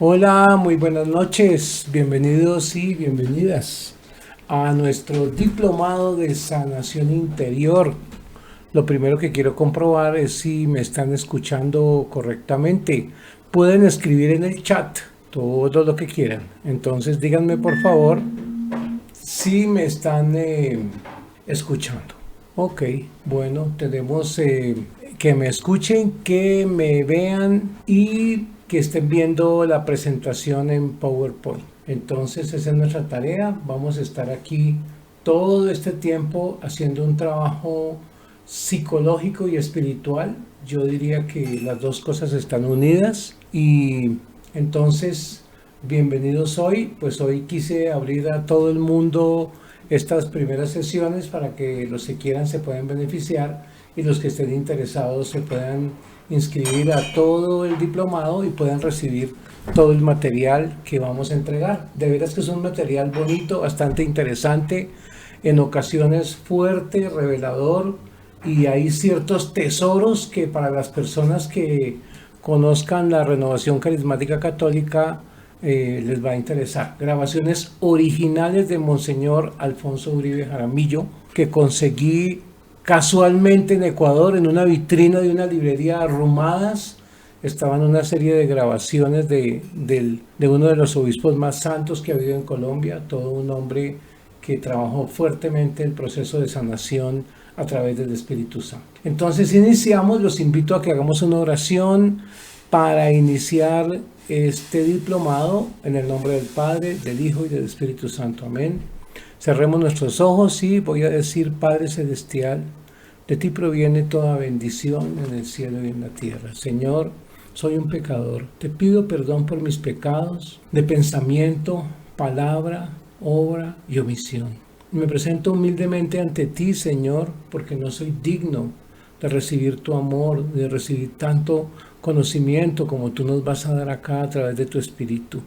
Hola, muy buenas noches, bienvenidos y bienvenidas a nuestro diplomado de sanación interior. Lo primero que quiero comprobar es si me están escuchando correctamente. Pueden escribir en el chat todo lo que quieran. Entonces díganme por favor si me están escuchando. Ok, bueno, tenemos que me escuchen, que me vean y que estén viendo la presentación en PowerPoint. Entonces esa es nuestra tarea. Vamos a estar aquí todo este tiempo haciendo un trabajo psicológico y espiritual. Yo diría que las dos cosas están unidas y entonces bienvenidos hoy. Pues hoy quise abrir a todo el mundo estas primeras sesiones para que los que quieran se puedan beneficiar y los que estén interesados se puedan inscribir a todo el diplomado y puedan recibir todo el material que vamos a entregar. De veras que es un material bonito, bastante interesante, en ocasiones fuerte, revelador, y hay ciertos tesoros que para las personas que conozcan la renovación carismática católica les va a interesar. Grabaciones originales de Monseñor Alfonso Uribe Jaramillo que conseguí casualmente en Ecuador en una vitrina de una librería arrumadas. Estaban una serie de grabaciones de uno de los obispos más santos que ha habido en Colombia, todo un hombre que trabajó fuertemente el proceso de sanación a través del Espíritu Santo. Entonces iniciamos, los invito a que hagamos una oración para iniciar este diplomado en el nombre del Padre, del Hijo y del Espíritu Santo. Amén. Cerremos nuestros ojos y voy a decir: Padre Celestial, de ti proviene toda bendición en el cielo y en la tierra. Señor, soy un pecador. Te pido perdón por mis pecados de pensamiento, palabra, obra y omisión. Me presento humildemente ante ti, Señor, porque no soy digno de recibir tu amor, de recibir tanto conocimiento como tú nos vas a dar acá a través de tu Espíritu.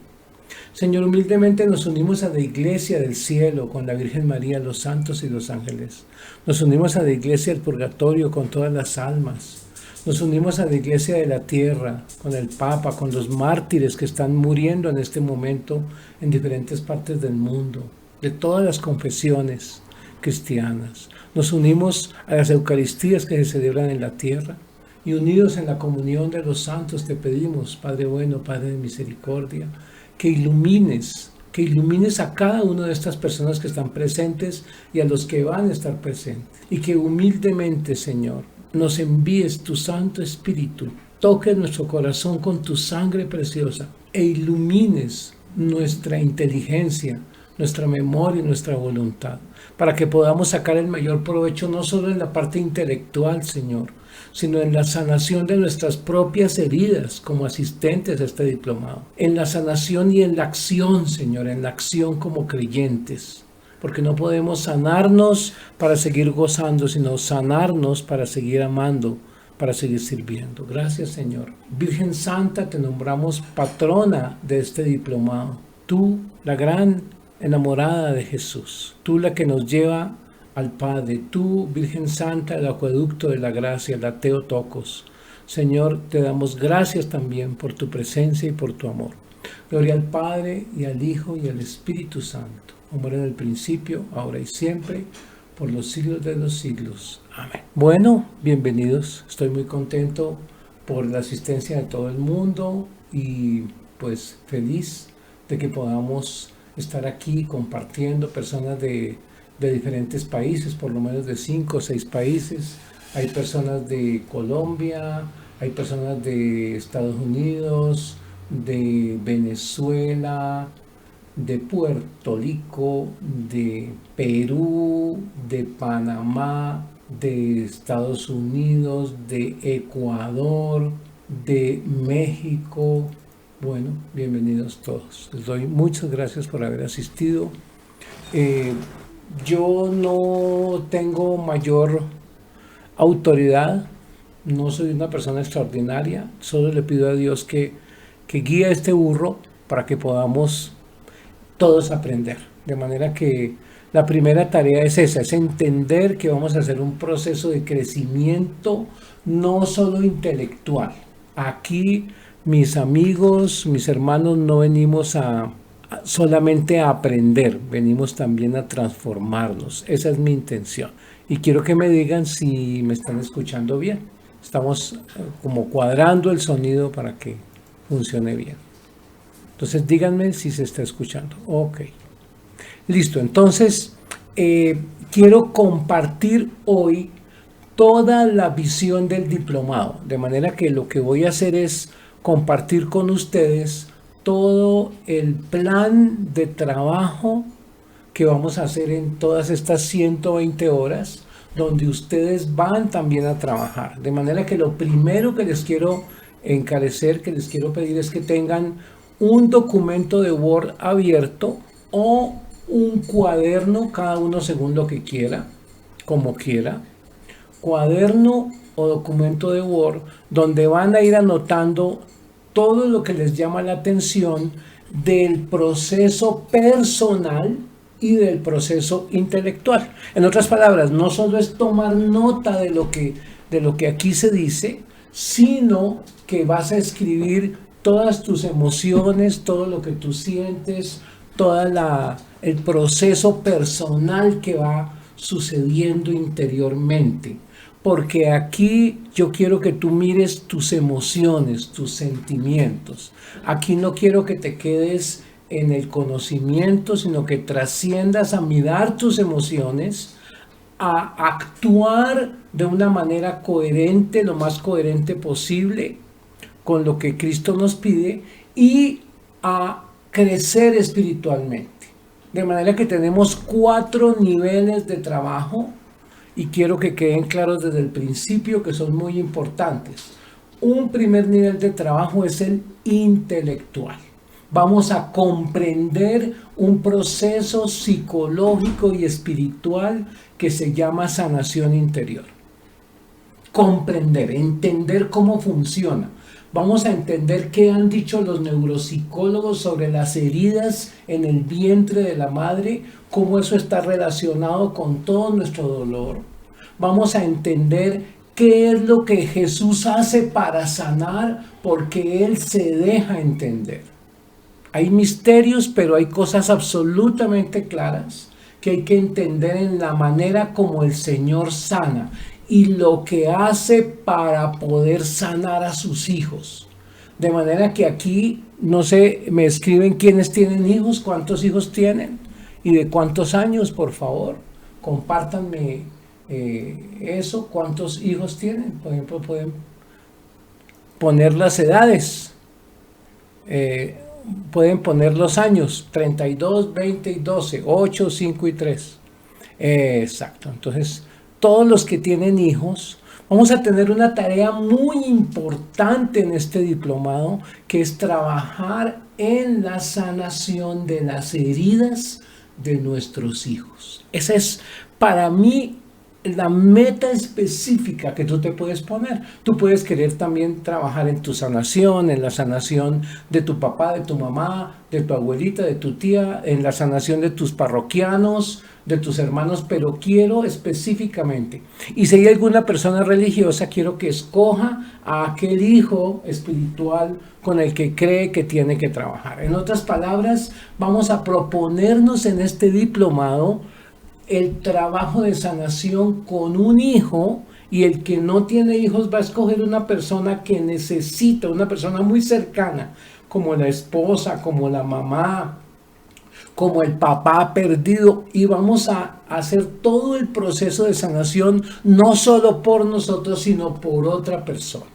Señor, humildemente nos unimos a la Iglesia del cielo con la Virgen María, los santos y los ángeles. Nos unimos a la Iglesia del purgatorio con todas las almas. Nos unimos a la Iglesia de la tierra, con el Papa, con los mártires que están muriendo en este momento en diferentes partes del mundo, de todas las confesiones cristianas. Nos unimos a las Eucaristías que se celebran en la tierra y unidos en la comunión de los santos te pedimos, Padre bueno, Padre de misericordia, que ilumines a cada una de estas personas que están presentes y a los que van a estar presentes. Y que humildemente, Señor, nos envíes tu Santo Espíritu, toques nuestro corazón con tu sangre preciosa e ilumines nuestra inteligencia, nuestra memoria y nuestra voluntad, para que podamos sacar el mayor provecho no solo en la parte intelectual, Señor, sino en la sanación de nuestras propias heridas como asistentes a este diplomado, en la sanación y en la acción, Señor, en la acción como creyentes, porque no podemos sanarnos para seguir gozando, sino sanarnos para seguir amando, para seguir sirviendo. Gracias, Señor. Virgen Santa, te nombramos patrona de este diplomado. Tú, la gran enamorada de Jesús, tú la que nos lleva al Padre, tú, Virgen Santa, el acueducto de la gracia, la Teotocos. Señor, te damos gracias también por tu presencia y por tu amor. Gloria al Padre, y al Hijo, y al Espíritu Santo, como era en el principio, ahora y siempre, por los siglos de los siglos. Amén. Bueno, bienvenidos. Estoy muy contento por la asistencia de todo el mundo y pues feliz de que podamos estar aquí compartiendo, personas de diferentes países, por lo menos de 5 o 6 países. Hay personas de Colombia, hay personas de Estados Unidos, de Venezuela, de Puerto Rico, de Perú, de Panamá, de Estados Unidos, de Ecuador, de México. Bueno, bienvenidos todos. Les doy muchas gracias por haber asistido. Yo no tengo mayor autoridad, no soy una persona extraordinaria, solo le pido a Dios que guíe a este burro para que podamos todos aprender. De manera que la primera tarea es esa, es entender que vamos a hacer un proceso de crecimiento no solo intelectual. Aquí mis amigos, mis hermanos, no venimos solamente a aprender, venimos también a transformarnos. Esa es mi intención. Y quiero que me digan si me están escuchando bien. Estamos como cuadrando el sonido para que funcione bien. Entonces díganme si se está escuchando. Ok. Listo. Entonces quiero compartir hoy toda la visión del diplomado. De manera que lo que voy a hacer es compartir con ustedes todo el plan de trabajo que vamos a hacer en todas estas 120 horas, donde ustedes van también a trabajar. De manera que lo primero que les quiero encarecer, que les quiero pedir es que tengan un documento de Word abierto o un cuaderno, cada uno según lo que quiera, como quiera, cuaderno o documento de Word, donde van a ir anotando todo lo que les llama la atención del proceso personal y del proceso intelectual. En otras palabras, no solo es tomar nota de lo que aquí se dice, sino que vas a escribir todas tus emociones, todo lo que tú sientes, todo el proceso personal que va sucediendo interiormente. Porque aquí yo quiero que tú mires tus emociones, tus sentimientos. Aquí no quiero que te quedes en el conocimiento, sino que trasciendas a mirar tus emociones, a actuar de una manera coherente, lo más coherente posible, con lo que Cristo nos pide, y a crecer espiritualmente. De manera que tenemos 4 niveles de trabajo, y quiero que queden claros desde el principio que son muy importantes. Un primer nivel de trabajo es el intelectual. Vamos a comprender un proceso psicológico y espiritual que se llama sanación interior. Comprender, entender cómo funciona. Vamos a entender qué han dicho los neuropsicólogos sobre las heridas en el vientre de la madre, cómo eso está relacionado con todo nuestro dolor. Vamos a entender qué es lo que Jesús hace para sanar, porque Él se deja entender. Hay misterios, pero hay cosas absolutamente claras que hay que entender en la manera como el Señor sana y lo que hace para poder sanar a sus hijos. De manera que aquí, no sé, me escriben quiénes tienen hijos, cuántos hijos tienen y de cuántos años, por favor. Compártanme eso, cuántos hijos tienen. Por ejemplo, pueden poner las edades. Pueden poner los años, 32, 20 y 12, 8, 5 y 3. Exacto. Entonces, todos los que tienen hijos, vamos a tener una tarea muy importante en este diplomado, que es trabajar en la sanación de las heridas de nuestros hijos. Esa es para mí la meta específica que tú te puedes poner. Tú puedes querer también trabajar en tu sanación, en la sanación de tu papá, de tu mamá, de tu abuelita, de tu tía, en la sanación de tus parroquianos, de tus hermanos, pero quiero específicamente. Y si hay alguna persona religiosa, quiero que escoja a aquel hijo espiritual con el que cree que tiene que trabajar. En otras palabras, vamos a proponernos en este diplomado el trabajo de sanación con un hijo, y el que no tiene hijos va a escoger una persona que necesita, una persona muy cercana, como la esposa, como la mamá, como el papá perdido, y vamos a hacer todo el proceso de sanación, no solo por nosotros, sino por otra persona.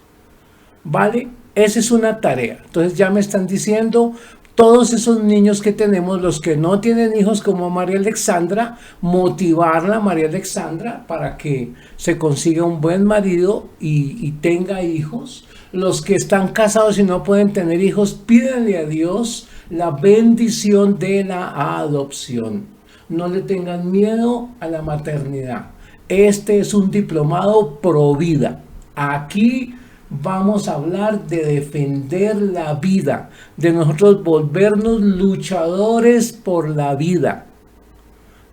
¿Vale? Esa es una tarea. Entonces ya me están diciendo, todos esos niños que tenemos, los que no tienen hijos como María Alexandra, motivarla a María Alexandra para que se consiga un buen marido y tenga hijos. Los que están casados y no pueden tener hijos, pídanle a Dios la bendición de la adopción. No le tengan miedo a la maternidad. Este es un diplomado pro vida. Aquí vamos a hablar de defender la vida, de nosotros volvernos luchadores por la vida.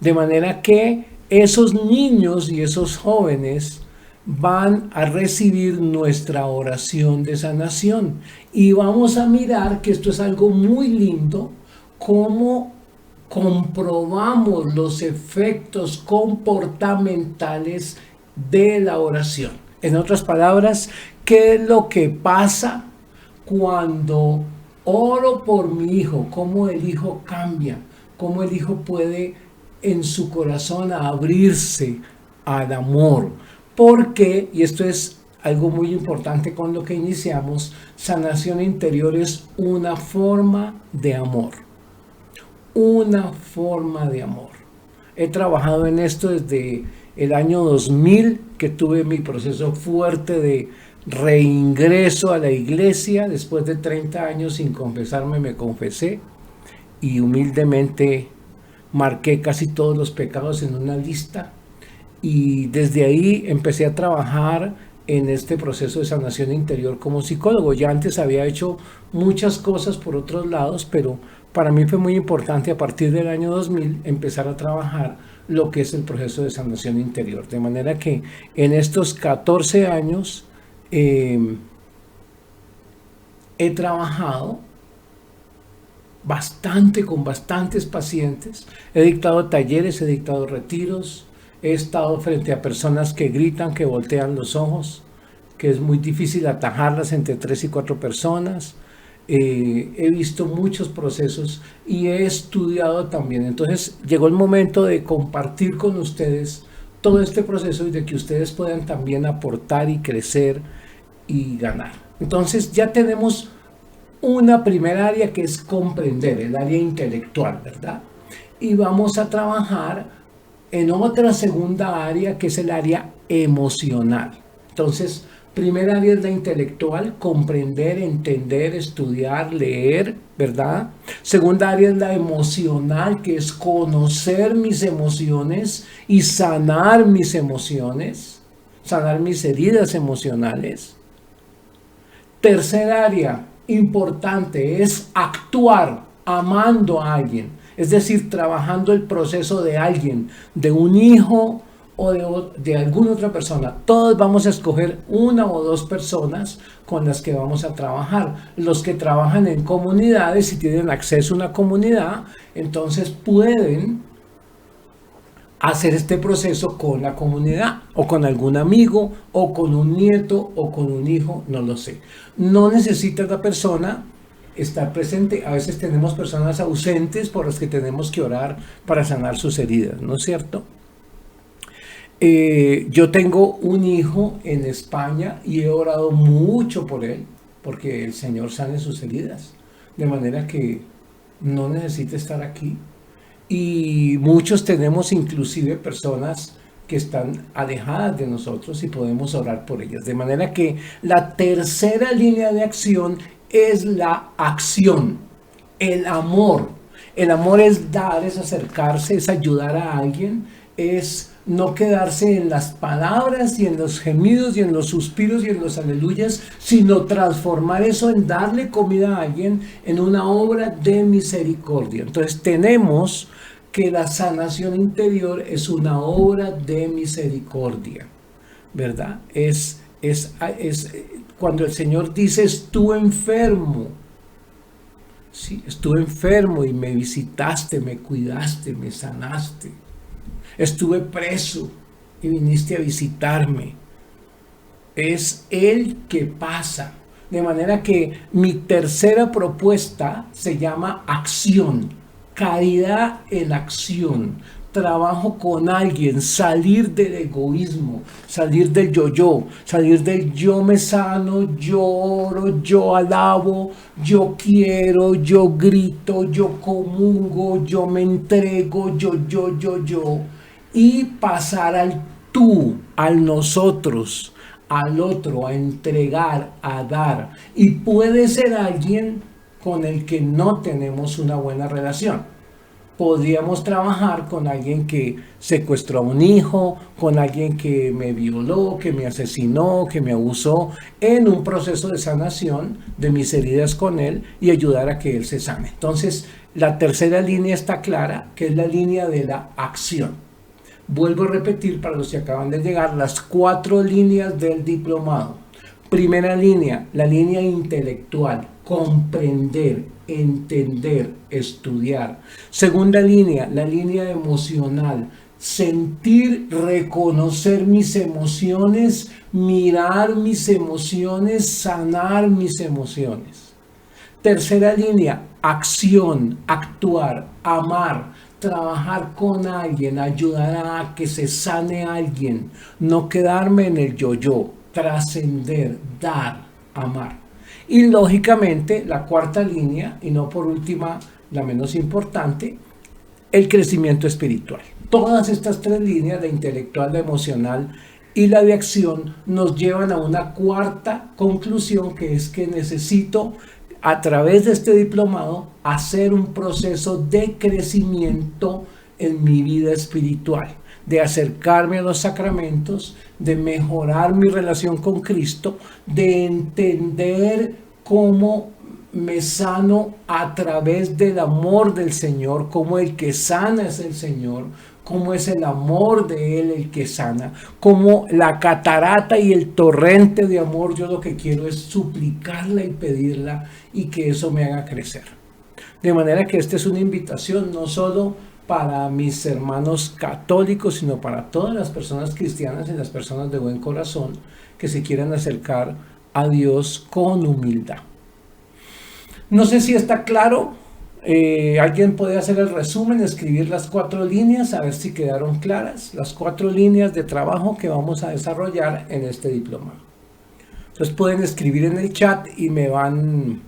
De manera que esos niños y esos jóvenes van a recibir nuestra oración de sanación. Y vamos a mirar que esto es algo muy lindo, cómo comprobamos los efectos comportamentales de la oración. En otras palabras, ¿qué es lo que pasa cuando oro por mi hijo? ¿Cómo el hijo cambia? ¿Cómo el hijo puede en su corazón abrirse al amor? Porque, y esto es algo muy importante con lo que iniciamos, sanación interior es una forma de amor. Una forma de amor. He trabajado en esto desde el año 2000, que tuve mi proceso fuerte de reingreso a la iglesia. Después de 30 años sin confesarme, me confesé y humildemente marqué casi todos los pecados en una lista. Y desde ahí empecé a trabajar en este proceso de sanación interior como psicólogo. Ya antes había hecho muchas cosas por otros lados, pero para mí fue muy importante a partir del año 2000 empezar a trabajar lo que es el proceso de sanación interior. De manera que en estos 14 años he trabajado bastante con bastantes pacientes, he dictado talleres, he dictado retiros, he estado frente a personas que gritan, que voltean los ojos, que es muy difícil atajarlas entre 3 y 4 personas. He visto muchos procesos y he estudiado también. Entonces llegó el momento de compartir con ustedes todo este proceso y de que ustedes puedan también aportar y crecer y ganar. Entonces ya tenemos una primera área que es comprender, el área intelectual, ¿verdad? Y vamos a trabajar en otra segunda área que es el área emocional. Entonces, primera área es la intelectual, comprender, entender, estudiar, leer, ¿verdad? Segunda área es la emocional, que es conocer mis emociones y sanar mis emociones, sanar mis heridas emocionales. Tercera área importante es actuar amando a alguien, es decir, trabajando el proceso de alguien, de un hijo o de alguna otra persona. Todos vamos a escoger una o dos personas con las que vamos a trabajar. Los que trabajan en comunidades y tienen acceso a una comunidad, entonces pueden hacer este proceso con la comunidad o con algún amigo o con un nieto o con un hijo, no lo sé. No necesita la persona estar presente. A veces tenemos personas ausentes por las que tenemos que orar para sanar sus heridas, ¿no es cierto? Yo tengo un hijo en España y he orado mucho por él, porque el Señor sane sus heridas, de manera que no necesita estar aquí. Y muchos tenemos inclusive personas que están alejadas de nosotros y podemos orar por ellas. De manera que la tercera línea de acción es la acción, el amor. El amor es dar, es acercarse, es ayudar a alguien, es no quedarse en las palabras y en los gemidos y en los suspiros y en los aleluyas, sino transformar eso en darle comida a alguien en una obra de misericordia. Entonces tenemos que la sanación interior es una obra de misericordia, ¿verdad? Es cuando el Señor dice: estuve enfermo, sí, estuve enfermo y me visitaste, me cuidaste, me sanaste. Estuve preso y viniste a visitarme. Es Él que pasa. De manera que mi tercera propuesta se llama acción. Caridad en acción. Trabajo con alguien, salir del egoísmo, salir del yo-yo, salir del yo me sano, yo oro, yo alabo, yo quiero, yo grito, yo comulgo, yo me entrego, yo, y pasar al tú, al nosotros, al otro, a entregar, a dar. Y puede ser alguien con el que no tenemos una buena relación. Podríamos trabajar con alguien que secuestró a un hijo, con alguien que me violó, que me asesinó, que me abusó, en un proceso de sanación de mis heridas con él y ayudar a que él se sane. Entonces, la tercera línea está clara, que es la línea de la acción. Vuelvo a repetir para los que acaban de llegar las 4 líneas del diplomado. Primera línea, la línea intelectual, comprender, entender, estudiar. Segunda línea, la línea emocional, sentir, reconocer mis emociones, mirar mis emociones, sanar mis emociones. Tercera línea, acción, actuar, amar, trabajar con alguien, ayudar a que se sane alguien, no quedarme en el yo-yo, trascender, dar, amar. Y lógicamente la cuarta línea, y no por última la menos importante, el crecimiento espiritual. Todas estas 3 líneas, la intelectual, la emocional y la de acción, nos llevan a una cuarta conclusión, que es que necesito, a través de este diplomado, hacer un proceso de crecimiento en mi vida espiritual, de acercarme a los sacramentos, de mejorar mi relación con Cristo, de entender cómo me sano a través del amor del Señor, cómo el que sana es el Señor, cómo es el amor de Él el que sana, cómo la catarata y el torrente de amor, yo lo que quiero es suplicarla y pedirla y que eso me haga crecer. De manera que esta es una invitación no solo para mis hermanos católicos, sino para todas las personas cristianas y las personas de buen corazón que se quieran acercar a Dios con humildad. No sé si está claro. Alguien puede hacer el resumen, escribir las 4 líneas, a ver si quedaron claras, las 4 líneas de trabajo que vamos a desarrollar en este diplomado. Entonces pueden escribir en el chat y me van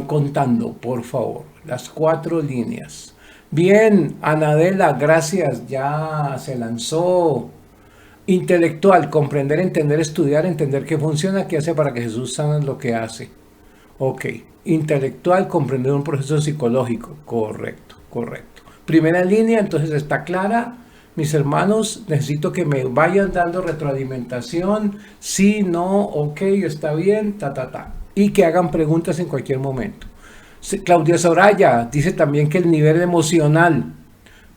contando, por favor, las 4 líneas. Bien, Anadela, gracias, ya se lanzó. Intelectual, comprender, entender, estudiar, entender qué funciona, qué hace para que Jesús sane lo que hace. Ok, intelectual, comprender un proceso psicológico. Correcto, correcto. Primera línea, entonces está clara. Mis hermanos, necesito que me vayan dando retroalimentación. Sí, no, ok, está bien, Y que hagan preguntas en cualquier momento. Claudia Soraya dice también que el nivel emocional.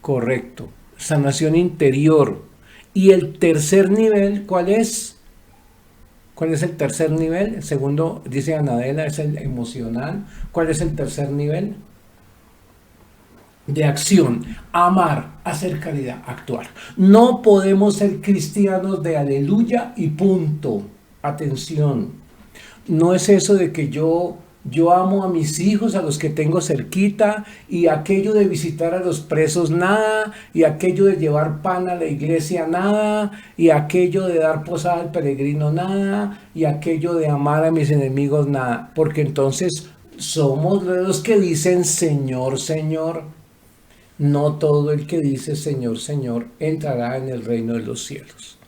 Correcto. Sanación interior. Y el tercer nivel, ¿cuál es? ¿Cuál es el tercer nivel? El segundo, dice Anadela, es el emocional. ¿Cuál es el tercer nivel? De acción, amar, hacer caridad, actuar. No podemos ser cristianos de aleluya y punto. Atención, no es eso de que yo amo a mis hijos, a los que tengo cerquita, y aquello de visitar a los presos, nada, y aquello de llevar pan a la iglesia, nada, y aquello de dar posada al peregrino, nada, y aquello de amar a mis enemigos, nada, porque entonces somos los que dicen Señor, Señor. No todo el que dice Señor, Señor entrará en el reino de los cielos.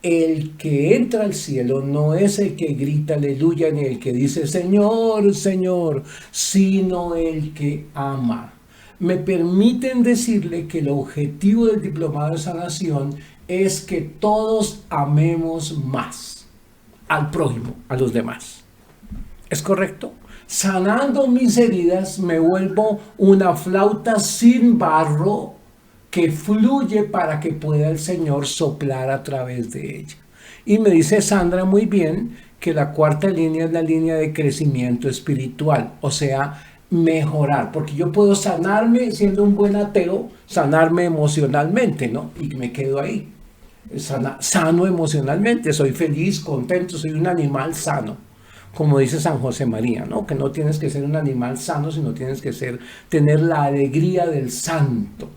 El que entra al cielo no es el que grita aleluya ni el que dice Señor, Señor, sino el que ama. Me permiten decirle que el objetivo del diplomado de sanación es que todos amemos más al prójimo, a los demás. ¿Es correcto? Sanando mis heridas me vuelvo una flauta sin barro que fluye para que pueda el Señor soplar a través de ella. Y me dice Sandra muy bien que la cuarta línea es la línea de crecimiento espiritual, o sea, mejorar, porque yo puedo sanarme siendo un buen ateo, sanarme emocionalmente, ¿no? Y me quedo ahí, sano emocionalmente, soy feliz, contento, soy un animal sano. Como dice San José María, ¿no? Que no tienes que ser un animal sano, sino tienes que tener la alegría del santo.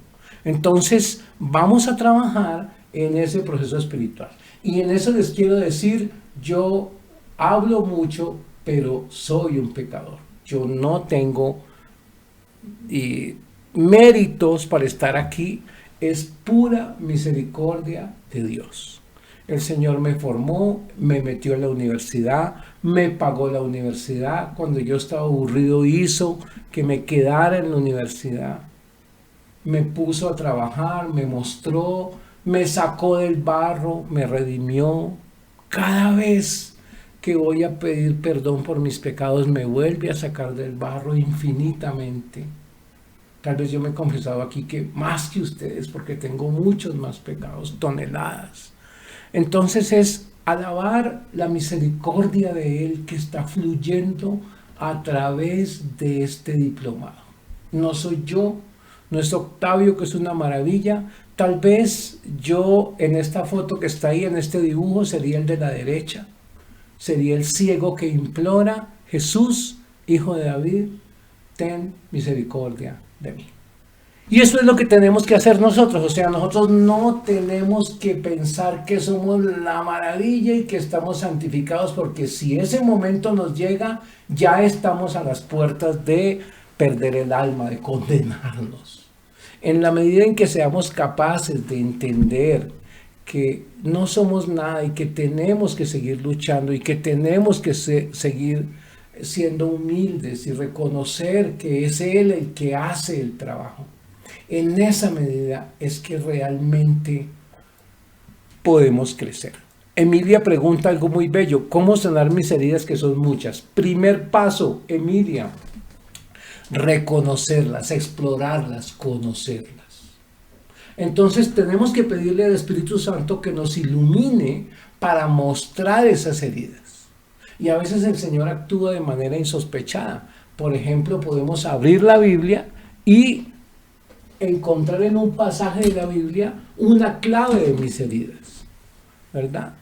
Entonces, vamos a trabajar en ese proceso espiritual. Y en eso les quiero decir, yo hablo mucho, pero soy un pecador. Yo no tengo méritos para estar aquí. Es pura misericordia de Dios. El Señor me formó, me metió en la universidad, me pagó la universidad. Cuando yo estaba aburrido hizo que me quedara en la universidad. Me puso a trabajar, me mostró, me sacó del barro, me redimió. Cada vez que voy a pedir perdón por mis pecados, me vuelve a sacar del barro infinitamente. Tal vez yo me he confesado aquí que más que ustedes, porque tengo muchos más pecados, toneladas. Entonces es alabar la misericordia de Él que está fluyendo a través de este diplomado. No soy yo, no es Octavio, que es una maravilla. Tal vez yo en esta foto que está ahí, en este dibujo, sería el de la derecha. Sería el ciego que implora: Jesús, Hijo de David, ten misericordia de mí. Y eso es lo que tenemos que hacer nosotros. O sea, nosotros no tenemos que pensar que somos la maravilla y que estamos santificados, porque si ese momento nos llega, ya estamos a las puertas de perder el alma, de condenarnos. En la medida en que seamos capaces de entender que no somos nada y que tenemos que seguir luchando y que tenemos que seguir siendo humildes y reconocer que es Él el que hace el trabajo, en esa medida es que realmente podemos crecer. Emilia pregunta algo muy bello: ¿cómo sanar mis heridas, que son muchas? Primer paso, Emilia: reconocerlas, explorarlas, conocerlas. Entonces tenemos que pedirle al Espíritu Santo que nos ilumine para mostrar esas heridas. Y a veces el Señor actúa de manera insospechada. Por ejemplo, podemos abrir la Biblia y encontrar en un pasaje de la Biblia una clave de mis heridas, ¿verdad?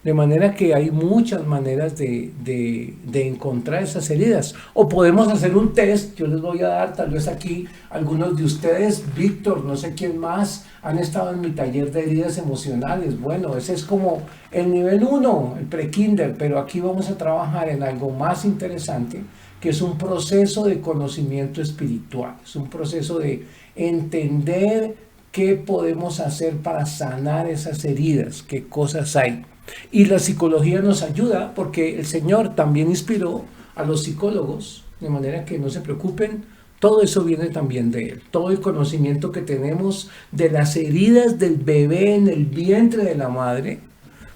De manera que hay muchas maneras de encontrar esas heridas. O podemos hacer un test. Yo les voy a dar, tal vez aquí algunos de ustedes, Víctor, no sé quién más, han estado en mi taller de heridas emocionales. Bueno, ese es como el nivel 1, el pre-kinder, pero aquí vamos a trabajar en algo más interesante, que es un proceso de conocimiento espiritual. Es un proceso de entender qué podemos hacer para sanar esas heridas, qué cosas hay. Y la psicología nos ayuda, porque el Señor también inspiró a los psicólogos, de manera que no se preocupen, todo eso viene también de Él. Todo el conocimiento que tenemos de las heridas del bebé en el vientre de la madre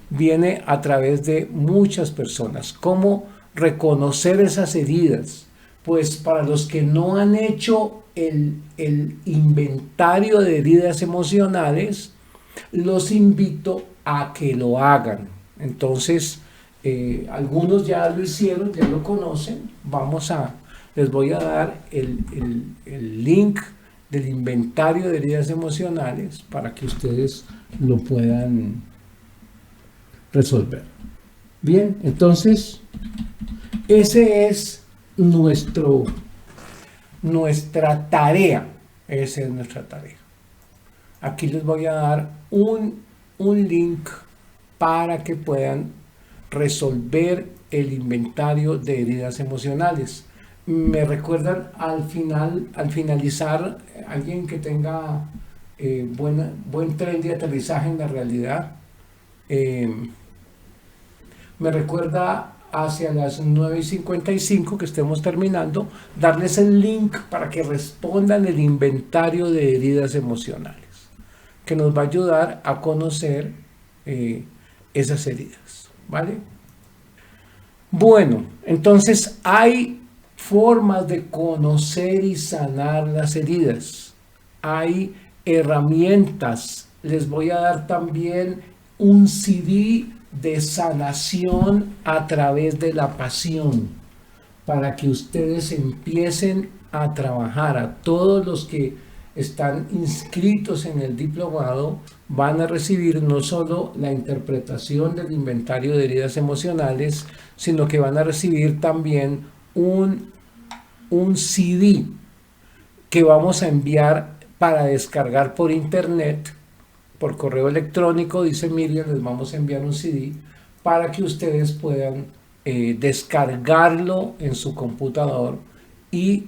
viene a través de muchas personas. ¿Cómo reconocer esas heridas? Pues para los que no han hecho el inventario de heridas emocionales, los invito a que lo hagan. Entonces, algunos ya lo hicieron, ya lo conocen. Les voy a dar el link del inventario de heridas emocionales para que ustedes lo puedan resolver. Bien, entonces, ese es nuestra tarea. Esa es nuestra tarea. Aquí les voy a dar un link para que puedan resolver el inventario de heridas emocionales. Me recuerdan al finalizar, alguien que tenga buen tren de aterrizaje en la realidad, me recuerda hacia las 9:55 que estemos terminando, darles el link para que respondan el inventario de heridas emocionales, que nos va a ayudar a conocer esas heridas, ¿vale? Bueno, entonces hay formas de conocer y sanar las heridas. Hay herramientas. Les voy a dar también un CD de sanación a través de la pasión, para que ustedes empiecen a trabajar. A todos los que están inscritos en el diplomado van a recibir no solo la interpretación del inventario de heridas emocionales, sino que van a recibir también un CD que vamos a enviar para descargar por internet, por correo electrónico. Dice Miriam, les vamos a enviar un CD para que ustedes puedan descargarlo en su computador y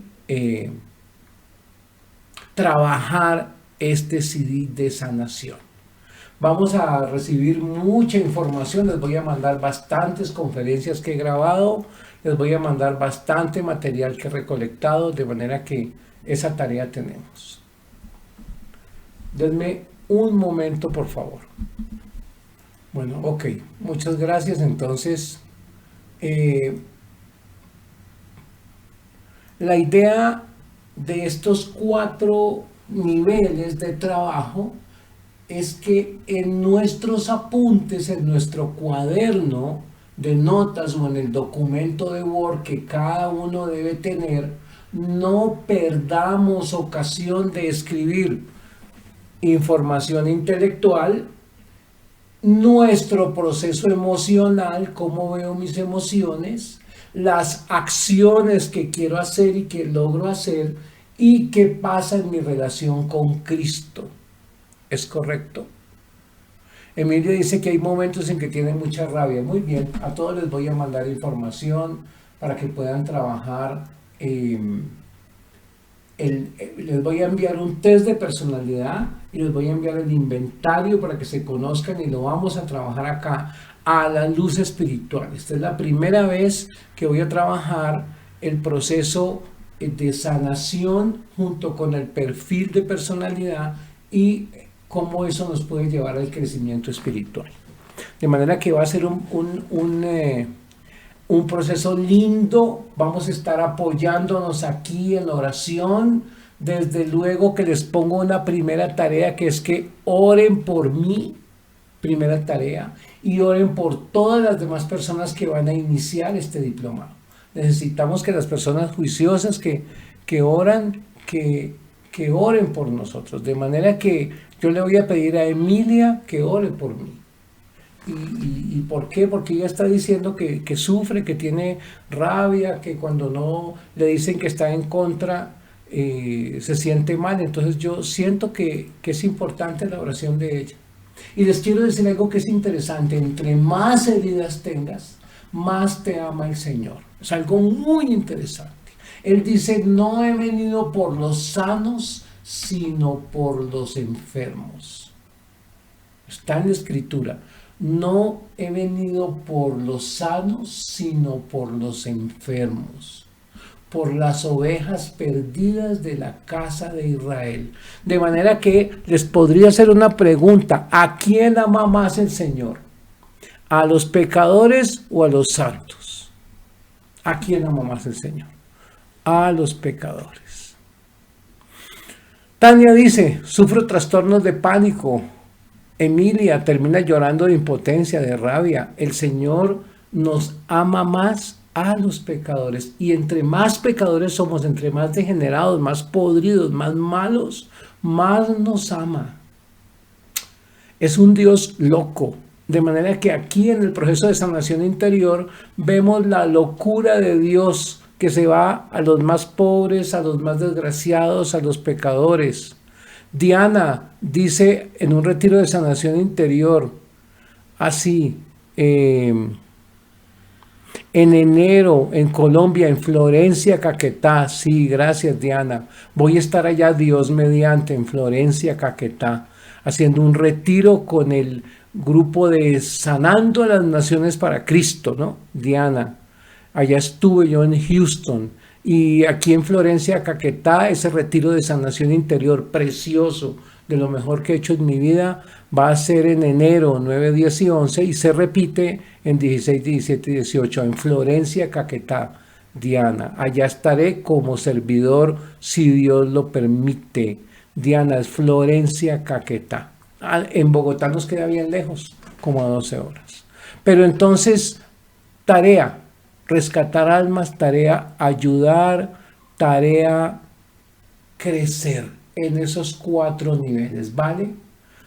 trabajar este CD de sanación. Vamos a recibir mucha información. Les voy a mandar bastantes conferencias que he grabado, les voy a mandar bastante material que he recolectado, de manera que esa tarea tenemos. Denme un momento, por favor. Bueno, ok, muchas gracias. Entonces, la idea de estos 4 niveles de trabajo es que en nuestros apuntes, en nuestro cuaderno de notas o en el documento de Word que cada uno debe tener, no perdamos ocasión de escribir información intelectual, nuestro proceso emocional, cómo veo mis emociones, las acciones que quiero hacer y que logro hacer y qué pasa en mi relación con Cristo. ¿Es correcto? Emilia dice que hay momentos en que tiene mucha rabia. Muy bien, a todos les voy a mandar información para que puedan trabajar. Les voy a enviar un test de personalidad y les voy a enviar el inventario para que se conozcan y lo vamos a trabajar acá a la luz espiritual. Esta es la primera vez que voy a trabajar el proceso de sanación junto con el perfil de personalidad y cómo eso nos puede llevar al crecimiento espiritual. De manera que va a ser un proceso lindo. Vamos a estar apoyándonos aquí en oración. Desde luego que les pongo una primera tarea, que es que oren por mí, primera tarea, y oren por todas las demás personas que van a iniciar este diplomado. Necesitamos que las personas juiciosas que oran, que oren por nosotros. De manera que yo le voy a pedir a Emilia que ore por mí. ¿Y por qué? Porque ella está diciendo que sufre, que tiene rabia, que cuando no le dicen que está en contra, se siente mal. Entonces yo siento que es importante la oración de ella. Y les quiero decir algo que es interesante. Entre más heridas tengas, más te ama el Señor. Es algo muy interesante. Él dice, no he venido por los sanos, sino por los enfermos. Está en la Escritura. No he venido por los sanos, sino por los enfermos, por las ovejas perdidas de la casa de Israel. De manera que les podría hacer una pregunta: ¿a quién ama más el Señor? ¿A los pecadores o a los santos? ¿A quién ama más el Señor? A los pecadores. Tania dice, sufro trastornos de pánico. Emilia termina llorando de impotencia, de rabia. El Señor nos ama más a los pecadores. Y entre más pecadores somos, entre más degenerados, más podridos, más malos, más nos ama. Es un Dios loco. De manera que aquí en el proceso de sanación interior vemos la locura de Dios que se va a los más pobres, a los más desgraciados, a los pecadores. Diana dice en un retiro de sanación interior, así, en enero en Colombia, en Florencia, Caquetá. Sí, gracias Diana. Voy a estar allá, Dios mediante, en Florencia, Caquetá, haciendo un retiro con el grupo de Sanando a las Naciones para Cristo, ¿no? Diana, allá estuve yo en Houston. Y aquí en Florencia, Caquetá, ese retiro de sanación interior precioso, de lo mejor que he hecho en mi vida, va a ser en enero 9, 10 y 11 y se repite en 16, 17 y 18 en Florencia, Caquetá. Diana, allá estaré como servidor si Dios lo permite. Diana, es Florencia, Caquetá. En Bogotá nos queda bien lejos, como a 12 horas. Pero entonces, tarea. Rescatar almas, tarea ayudar, tarea crecer en esos 4 niveles, ¿vale?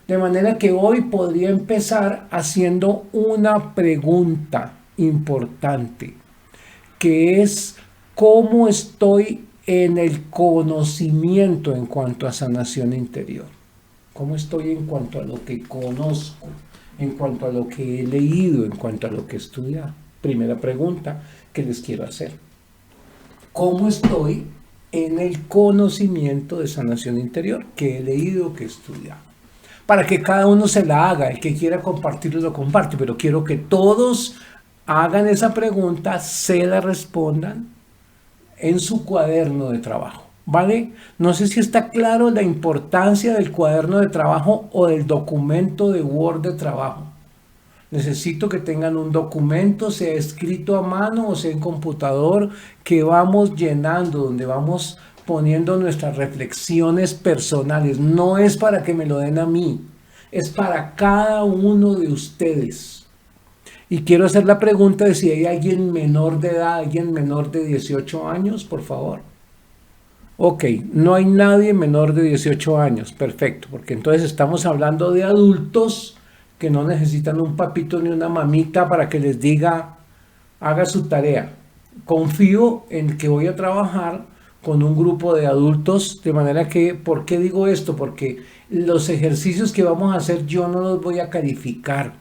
De manera que hoy podría empezar haciendo una pregunta importante, que es ¿cómo estoy en el conocimiento en cuanto a sanación interior? ¿Cómo estoy en cuanto a lo que conozco, en cuanto a lo que he leído, en cuanto a lo que he estudiado? Primera pregunta que les quiero hacer. ¿Cómo estoy en el conocimiento de sanación interior que he leído, que he estudiado? Para que cada uno se la haga, el que quiera compartirlo lo comparte, pero quiero que todos hagan esa pregunta, se la respondan en su cuaderno de trabajo, ¿vale? No sé si está claro la importancia del cuaderno de trabajo o del documento de Word de trabajo. Necesito que tengan un documento, sea escrito a mano o sea en computador, que vamos llenando, donde vamos poniendo nuestras reflexiones personales. No es para que me lo den a mí, es para cada uno de ustedes. Y quiero hacer la pregunta de si hay alguien menor de edad, alguien menor de 18 años, por favor. Ok, no hay nadie menor de 18 años, perfecto, porque entonces estamos hablando de adultos que no necesitan un papito ni una mamita para que les diga, haga su tarea. Confío en que voy a trabajar con un grupo de adultos, de manera que, ¿por qué digo esto? Porque los ejercicios que vamos a hacer yo no los voy a calificar.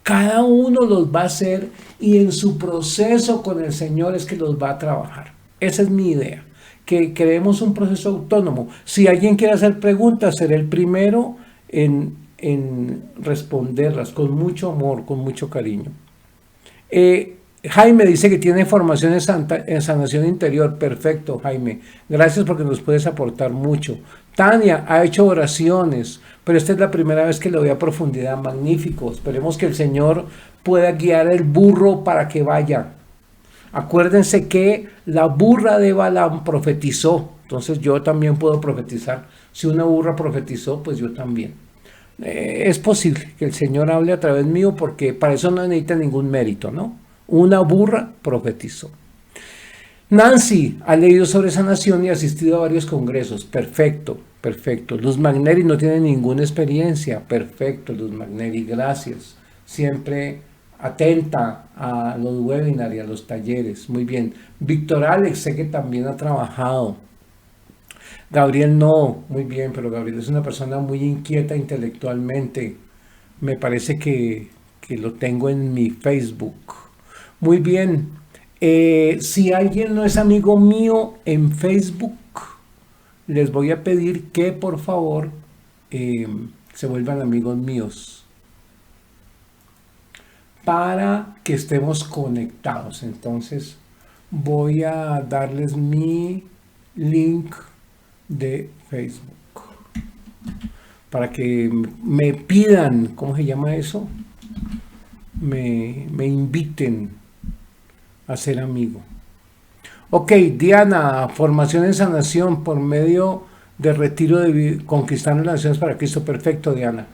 Cada uno los va a hacer y en su proceso con el Señor es que los va a trabajar. Esa es mi idea, que creemos un proceso autónomo. Si alguien quiere hacer preguntas, seré el primero en responderlas con mucho amor, con mucho cariño. Jaime dice que tiene formación en sanación interior. Perfecto, Jaime. Gracias porque nos puedes aportar mucho. Tania ha hecho oraciones, pero esta es la primera vez que lo veo a profundidad. Magnífico. Esperemos que el Señor pueda guiar el burro para que vaya. Acuérdense que la burra de Balaam profetizó. Entonces yo también puedo profetizar. Si una burra profetizó, pues yo también. Es posible que el Señor hable a través mío porque para eso no necesita ningún mérito, ¿no? Una burra profetizó. Nancy ha leído sobre sanación y ha asistido a varios congresos. Perfecto, perfecto. Luz Magneri no tiene ninguna experiencia. Perfecto, Luz Magneri, gracias. Siempre atenta a los webinars y a los talleres. Muy bien. Víctor Alex, sé que también ha trabajado. Gabriel no, muy bien, pero Gabriel es una persona muy inquieta intelectualmente. Me parece que lo tengo en mi Facebook. Muy bien, si alguien no es amigo mío en Facebook, les voy a pedir que por favor se vuelvan amigos míos para que estemos conectados. Entonces voy a darles mi link de Facebook para que me pidan, ¿cómo se llama eso? Me inviten a ser amigo. Ok, Diana, formación en sanación por medio de retiro de Conquistando las Naciones para Cristo. Perfecto, Diana.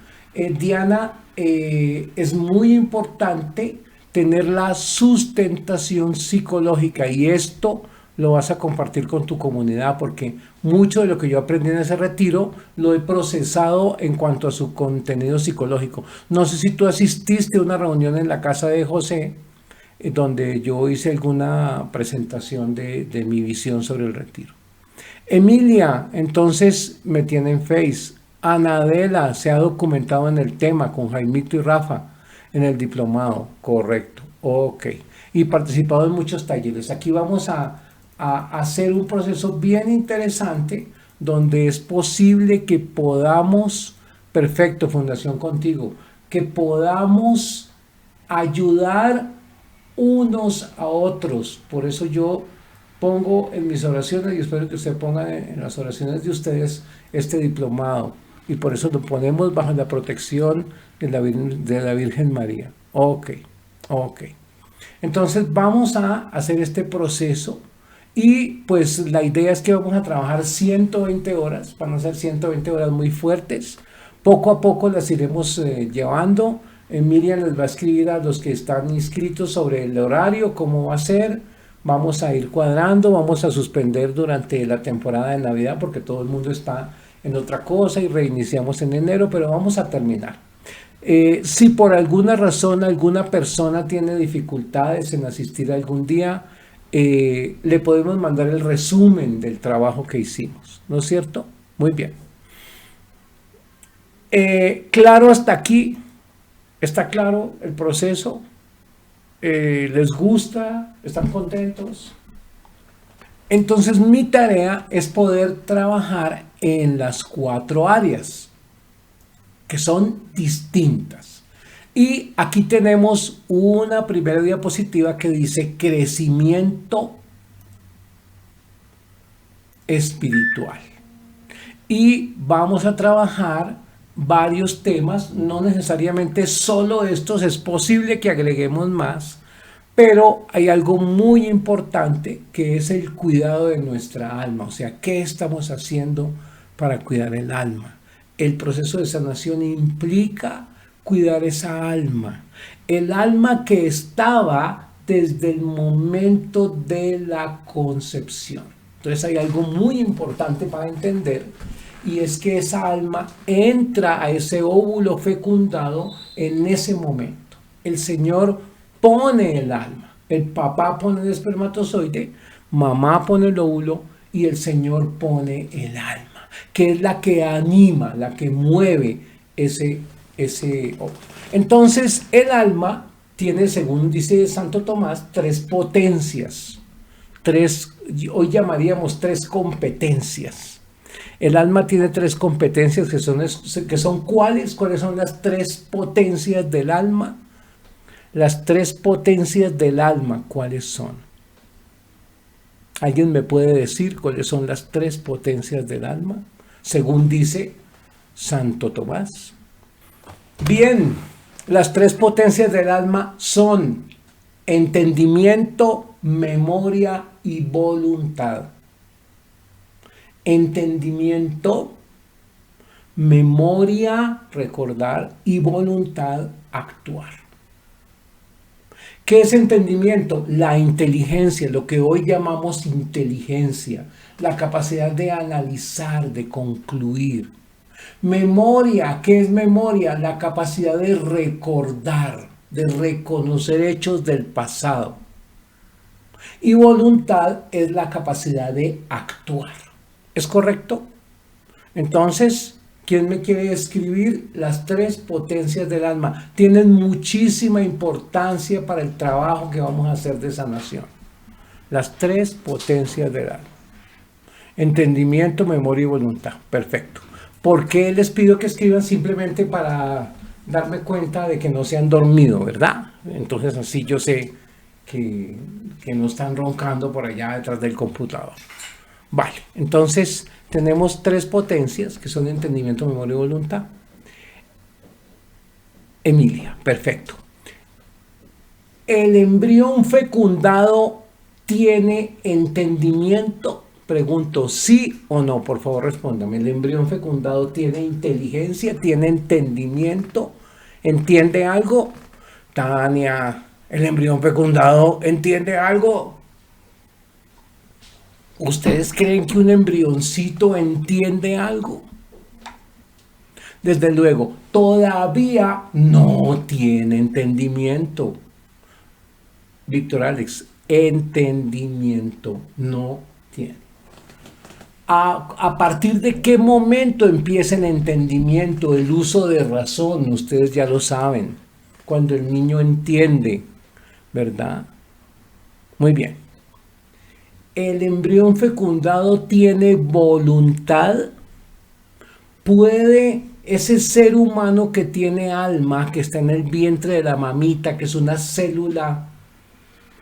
Diana, es muy importante tener la sustentación psicológica y esto lo vas a compartir con tu comunidad porque mucho de lo que yo aprendí en ese retiro lo he procesado en cuanto a su contenido psicológico. No sé si tú asististe a una reunión en la casa de José donde yo hice alguna presentación de mi visión sobre el retiro. Emilia, entonces me tiene en Face. Anadela se ha documentado en el tema con Jaimito y Rafa en el diplomado. Correcto, ok. Y participado en muchos talleres. Aquí vamos a hacer un proceso bien interesante donde es posible que podamos, perfecto, Fundación Contigo, que podamos ayudar unos a otros. Por eso yo pongo en mis oraciones y espero que usted ponga en las oraciones de ustedes este diplomado y por eso lo ponemos bajo la protección de la Virgen María. Ok. Entonces vamos a hacer este proceso y pues la idea es que vamos a trabajar 120 horas, van a ser 120 horas muy fuertes. Poco a poco las iremos llevando. Miriam les va a escribir a los que están inscritos sobre el horario, cómo va a ser. Vamos a ir cuadrando, vamos a suspender durante la temporada de Navidad porque todo el mundo está en otra cosa y reiniciamos en enero, pero vamos a terminar. Si por alguna razón alguna persona tiene dificultades en asistir algún día, le podemos mandar el resumen del trabajo que hicimos, ¿no es cierto? Muy bien. Claro, hasta aquí. ¿Está claro el proceso? ¿Les gusta? ¿Están contentos? Entonces mi tarea es poder trabajar en las 4 áreas que son distintas. Y aquí tenemos una primera diapositiva que dice crecimiento espiritual. Y vamos a trabajar varios temas, no necesariamente solo estos, es posible que agreguemos más, Pero hay algo muy importante que es el cuidado de nuestra alma. O sea, ¿qué estamos haciendo para cuidar el alma? El proceso de sanación implica cuidar esa alma. El alma que estaba desde el momento de la concepción. Entonces hay algo muy importante para entender, y es que esa alma entra a ese óvulo fecundado en ese momento. El Señor pone el alma. El papá pone el espermatozoide, mamá pone el óvulo y el Señor pone el alma, que es la que anima, la que mueve ese óvulo. Entonces el alma tiene, según dice Santo Tomás, tres potencias, hoy llamaríamos tres competencias. El alma tiene tres competencias que son ¿cuáles son las tres potencias del alma? Las tres potencias del alma, ¿cuáles son? ¿Alguien me puede decir cuáles son las tres potencias del alma? Según dice Santo Tomás. Bien, las tres potencias del alma son entendimiento, memoria y voluntad. Entendimiento, memoria, recordar, y voluntad, actuar. ¿Qué es entendimiento? La inteligencia, lo que hoy llamamos inteligencia, la capacidad de analizar, de concluir. Memoria, ¿qué es memoria? La capacidad de recordar, de reconocer hechos del pasado. Y voluntad es la capacidad de actuar. ¿Es correcto? Entonces, ¿quién me quiere escribir? Las tres potencias del alma tienen muchísima importancia para el trabajo que vamos a hacer de sanación. Las tres potencias del alma. Entendimiento, memoria y voluntad. Perfecto. ¿Por qué les pido que escriban? Simplemente para darme cuenta de que no se han dormido, ¿verdad? Entonces así yo sé que no están roncando por allá detrás del computador. Vale, entonces tenemos tres potencias que son entendimiento, memoria y voluntad. Emilia, perfecto. ¿El embrión fecundado tiene entendimiento? Pregunto, ¿sí o no? Por favor, respóndame. ¿El embrión fecundado tiene inteligencia? ¿Tiene entendimiento? ¿Entiende algo? Tania, ¿el embrión fecundado entiende algo? ¿Ustedes creen que un embrioncito entiende algo? Desde luego, todavía no tiene entendimiento. Víctor Alex, entendimiento no tiene. ¿A partir de qué momento empieza el entendimiento, el uso de razón? Ustedes ya lo saben. Cuando el niño entiende, ¿verdad? Muy bien. ¿El embrión fecundado tiene voluntad? ¿Puede ese ser humano que tiene alma, que está en el vientre de la mamita, que es una célula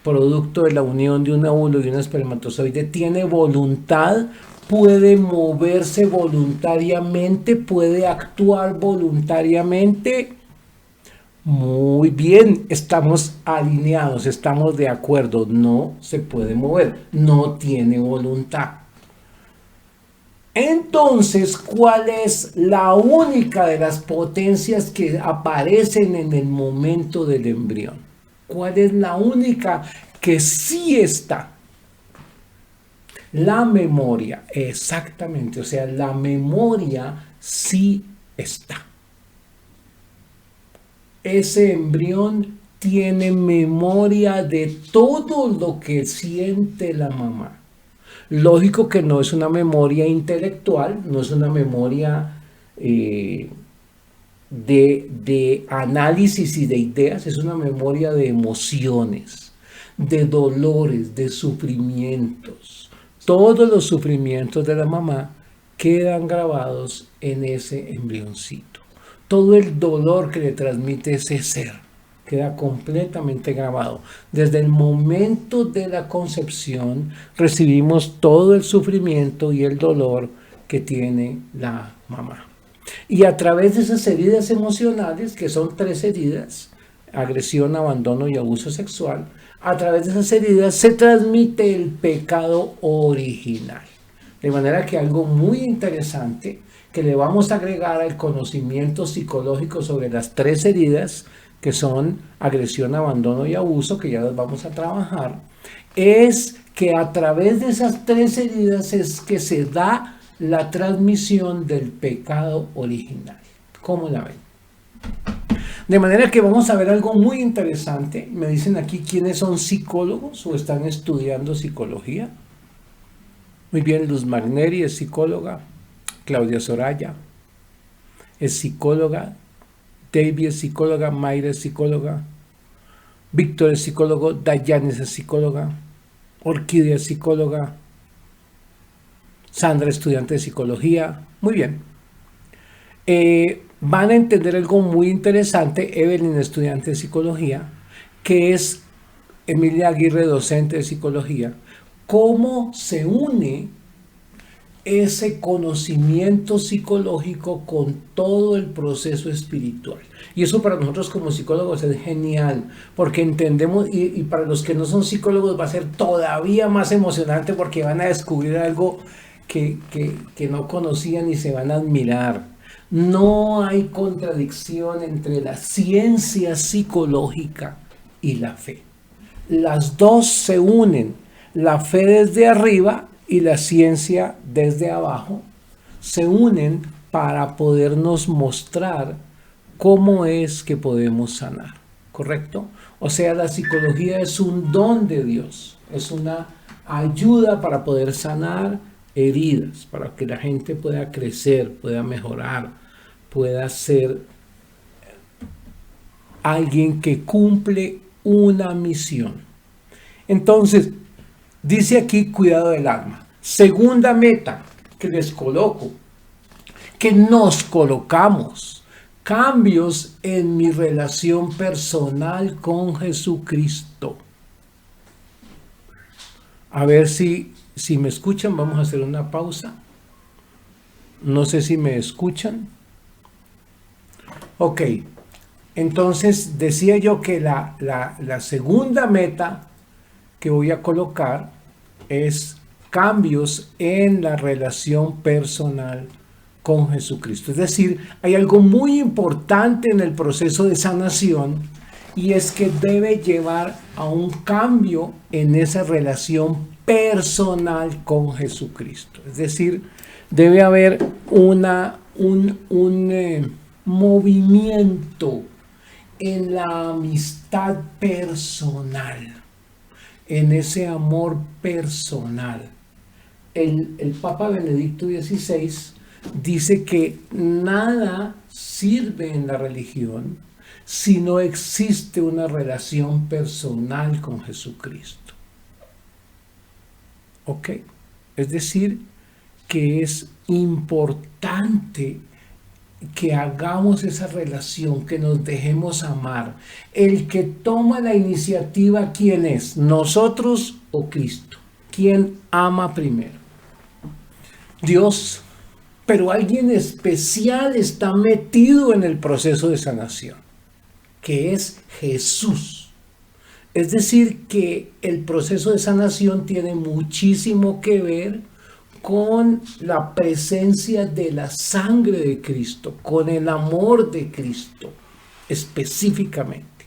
producto de la unión de un óvulo y un espermatozoide, tiene voluntad? ¿Puede moverse voluntariamente? ¿Puede actuar voluntariamente? Muy bien, estamos alineados, estamos de acuerdo. No se puede mover, no tiene voluntad. Entonces, ¿cuál es la única de las potencias que aparecen en el momento del embrión? ¿Cuál es la única que sí está? La memoria, exactamente, o sea, la memoria sí está. Ese embrión tiene memoria de todo lo que siente la mamá. Lógico que no es una memoria intelectual, no es una memoria de análisis y de ideas, es una memoria de emociones, de dolores, de sufrimientos. Todos los sufrimientos de la mamá quedan grabados en ese embrioncito. Todo el dolor que le transmite ese ser queda completamente grabado. Desde el momento de la concepción recibimos todo el sufrimiento y el dolor que tiene la mamá. Y a través de esas heridas emocionales, que son 3 heridas, agresión, abandono y abuso sexual, a través de esas heridas se transmite el pecado original. De manera que algo muy interesante que le vamos a agregar al conocimiento psicológico sobre las tres heridas, que son agresión, abandono y abuso, que ya las vamos a trabajar, es que a través de esas tres heridas es que se da la transmisión del pecado original. ¿Cómo la ven? De manera que vamos a ver algo muy interesante. Me dicen aquí quiénes son psicólogos o están estudiando psicología. Muy bien, Luz Magneri es psicóloga, Claudia Soraya es psicóloga, David es psicóloga, Mayra es psicóloga, Víctor es psicólogo, Dayanis es psicóloga, Orquídea es psicóloga, Sandra estudiante de psicología. Muy bien. Van a entender algo muy interesante, Evelyn estudiante de psicología, que es Emilia Aguirre docente de psicología, cómo se une ese conocimiento psicológico con todo el proceso espiritual. Y eso para nosotros como psicólogos es genial, porque entendemos, y para los que no son psicólogos va a ser todavía más emocionante porque van a descubrir algo que no conocían y se van a admirar. No hay contradicción entre la ciencia psicológica y la fe. Las dos se unen, la fe desde arriba y la ciencia desde abajo, se unen para podernos mostrar cómo es que podemos sanar, ¿correcto? O sea, la psicología es un don de Dios, es una ayuda para poder sanar heridas, para que la gente pueda crecer, pueda mejorar, pueda ser alguien que cumple una misión. Entonces, dice aquí cuidado del alma. Segunda meta que les coloco, que nos colocamos, cambios en mi relación personal con Jesucristo. A ver si me escuchan, vamos a hacer una pausa. No sé si me escuchan. Ok, entonces decía yo que la segunda meta que voy a colocar es cambios en la relación personal con Jesucristo. Es decir, hay algo muy importante en el proceso de sanación y es que debe llevar a un cambio en esa relación personal con Jesucristo. Es decir, debe haber un movimiento en la amistad personal, en ese amor personal. El Papa Benedicto XVI dice que nada sirve en la religión si no existe una relación personal con Jesucristo. ¿Ok? Es decir, que es importante que hagamos esa relación, que nos dejemos amar. El que toma la iniciativa, ¿quién es? ¿Nosotros o Cristo? ¿Quién ama primero? Dios. Pero alguien especial está metido en el proceso de sanación, que es Jesús. Es decir, que el proceso de sanación tiene muchísimo que ver con la presencia de la sangre de Cristo, con el amor de Cristo específicamente.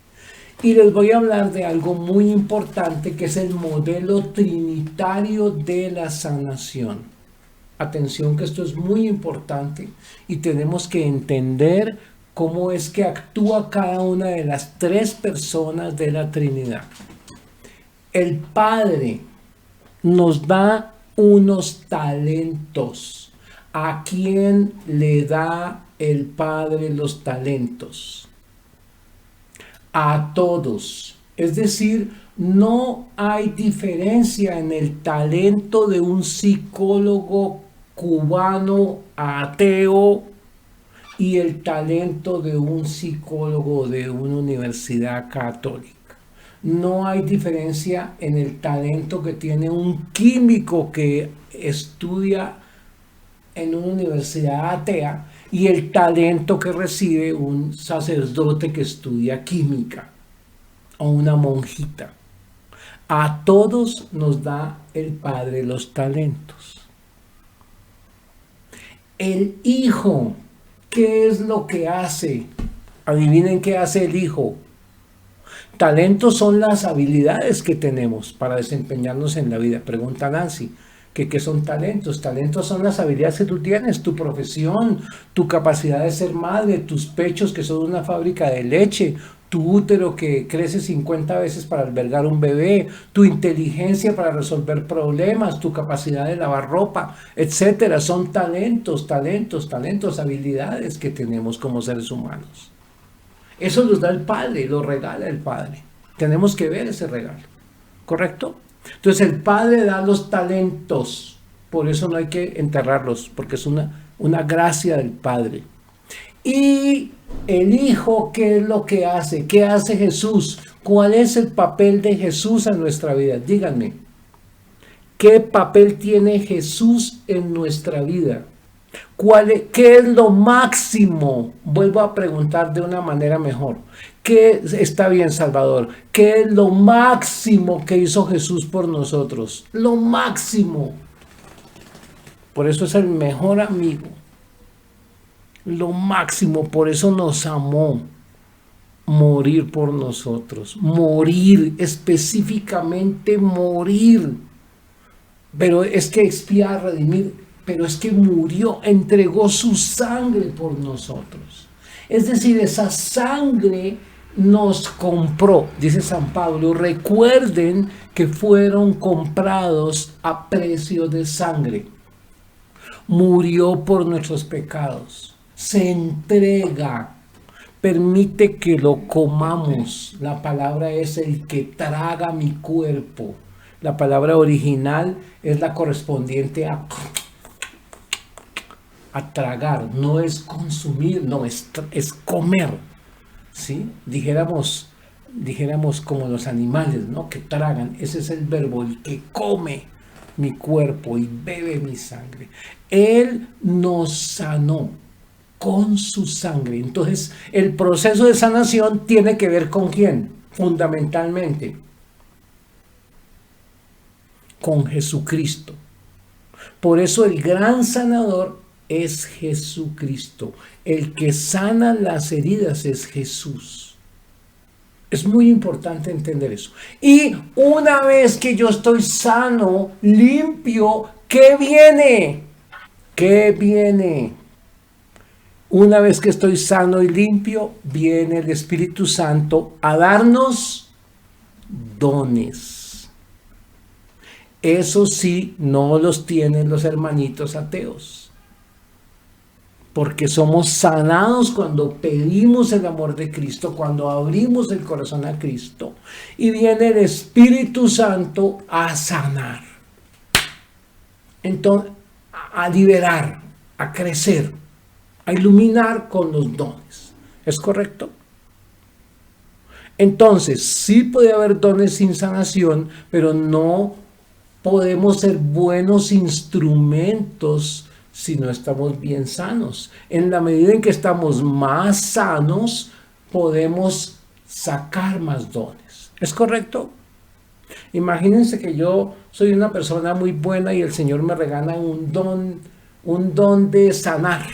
Y les voy a hablar de algo muy importante que es el modelo trinitario de la sanación. Atención que esto es muy importante y tenemos que entender cómo es que actúa cada una de las tres personas de la Trinidad. El Padre nos da unos talentos. ¿A quién le da el Padre los talentos? A todos. Es decir, no hay diferencia en el talento de un psicólogo cubano ateo y el talento de un psicólogo de una universidad católica. No hay diferencia en el talento que tiene un químico que estudia en una universidad atea y el talento que recibe un sacerdote que estudia química o una monjita. A todos nos da el Padre los talentos. El Hijo, ¿qué es lo que hace? Adivinen qué hace el Hijo. Talentos son las habilidades que tenemos para desempeñarnos en la vida. Pregunta Nancy, ¿qué son talentos? Talentos son las habilidades que tú tienes, tu profesión, tu capacidad de ser madre, tus pechos que son una fábrica de leche, tu útero que crece 50 veces para albergar un bebé, tu inteligencia para resolver problemas, tu capacidad de lavar ropa, etcétera. Son talentos, habilidades que tenemos como seres humanos. Eso los da el Padre, lo regala el Padre. Tenemos que ver ese regalo, ¿correcto? Entonces el Padre da los talentos, por eso no hay que enterrarlos, porque es una gracia del Padre. Y el Hijo, ¿qué es lo que hace? ¿Qué hace Jesús? ¿Cuál es el papel de Jesús en nuestra vida? Díganme, ¿qué papel tiene Jesús en nuestra vida? ¿Qué es lo máximo? Vuelvo a preguntar de una manera mejor. ¿Qué está bien, Salvador? ¿Qué es lo máximo que hizo Jesús por nosotros? Lo máximo. Por eso es el mejor amigo. Lo máximo, por eso nos amó. Morir por nosotros. Morir, específicamente morir. Pero es que expiar, redimir, pero es que murió, entregó su sangre por nosotros. Es decir, esa sangre nos compró, dice San Pablo. Recuerden que fueron comprados a precio de sangre. Murió por nuestros pecados. Se entrega. Permite que lo comamos. La palabra es el que traga mi cuerpo. La palabra original es la correspondiente a tragar, no es consumir, no, es comer, ¿sí? Dijéramos como los animales, ¿no? Que tragan, ese es el verbo, el que come mi cuerpo y bebe mi sangre. Él nos sanó con su sangre. Entonces, el proceso de sanación tiene que ver con ¿quién? Fundamentalmente, con Jesucristo. Por eso el gran sanador es Jesucristo. El que sana las heridas es Jesús. Es muy importante entender eso. Y una vez que yo estoy sano, limpio, ¿qué viene? ¿Qué viene? Una vez que estoy sano y limpio, viene el Espíritu Santo a darnos dones. Eso sí, no los tienen los hermanitos ateos. Porque somos sanados cuando pedimos el amor de Cristo, cuando abrimos el corazón a Cristo. Y viene el Espíritu Santo a sanar. Entonces, a liberar, a crecer, a iluminar con los dones. ¿Es correcto? Entonces, sí puede haber dones sin sanación, pero no podemos ser buenos instrumentos si no estamos bien sanos. En la medida en que estamos más sanos, podemos sacar más dones. ¿Es correcto? Imagínense que yo soy una persona muy buena y el Señor me regala un don de sanar.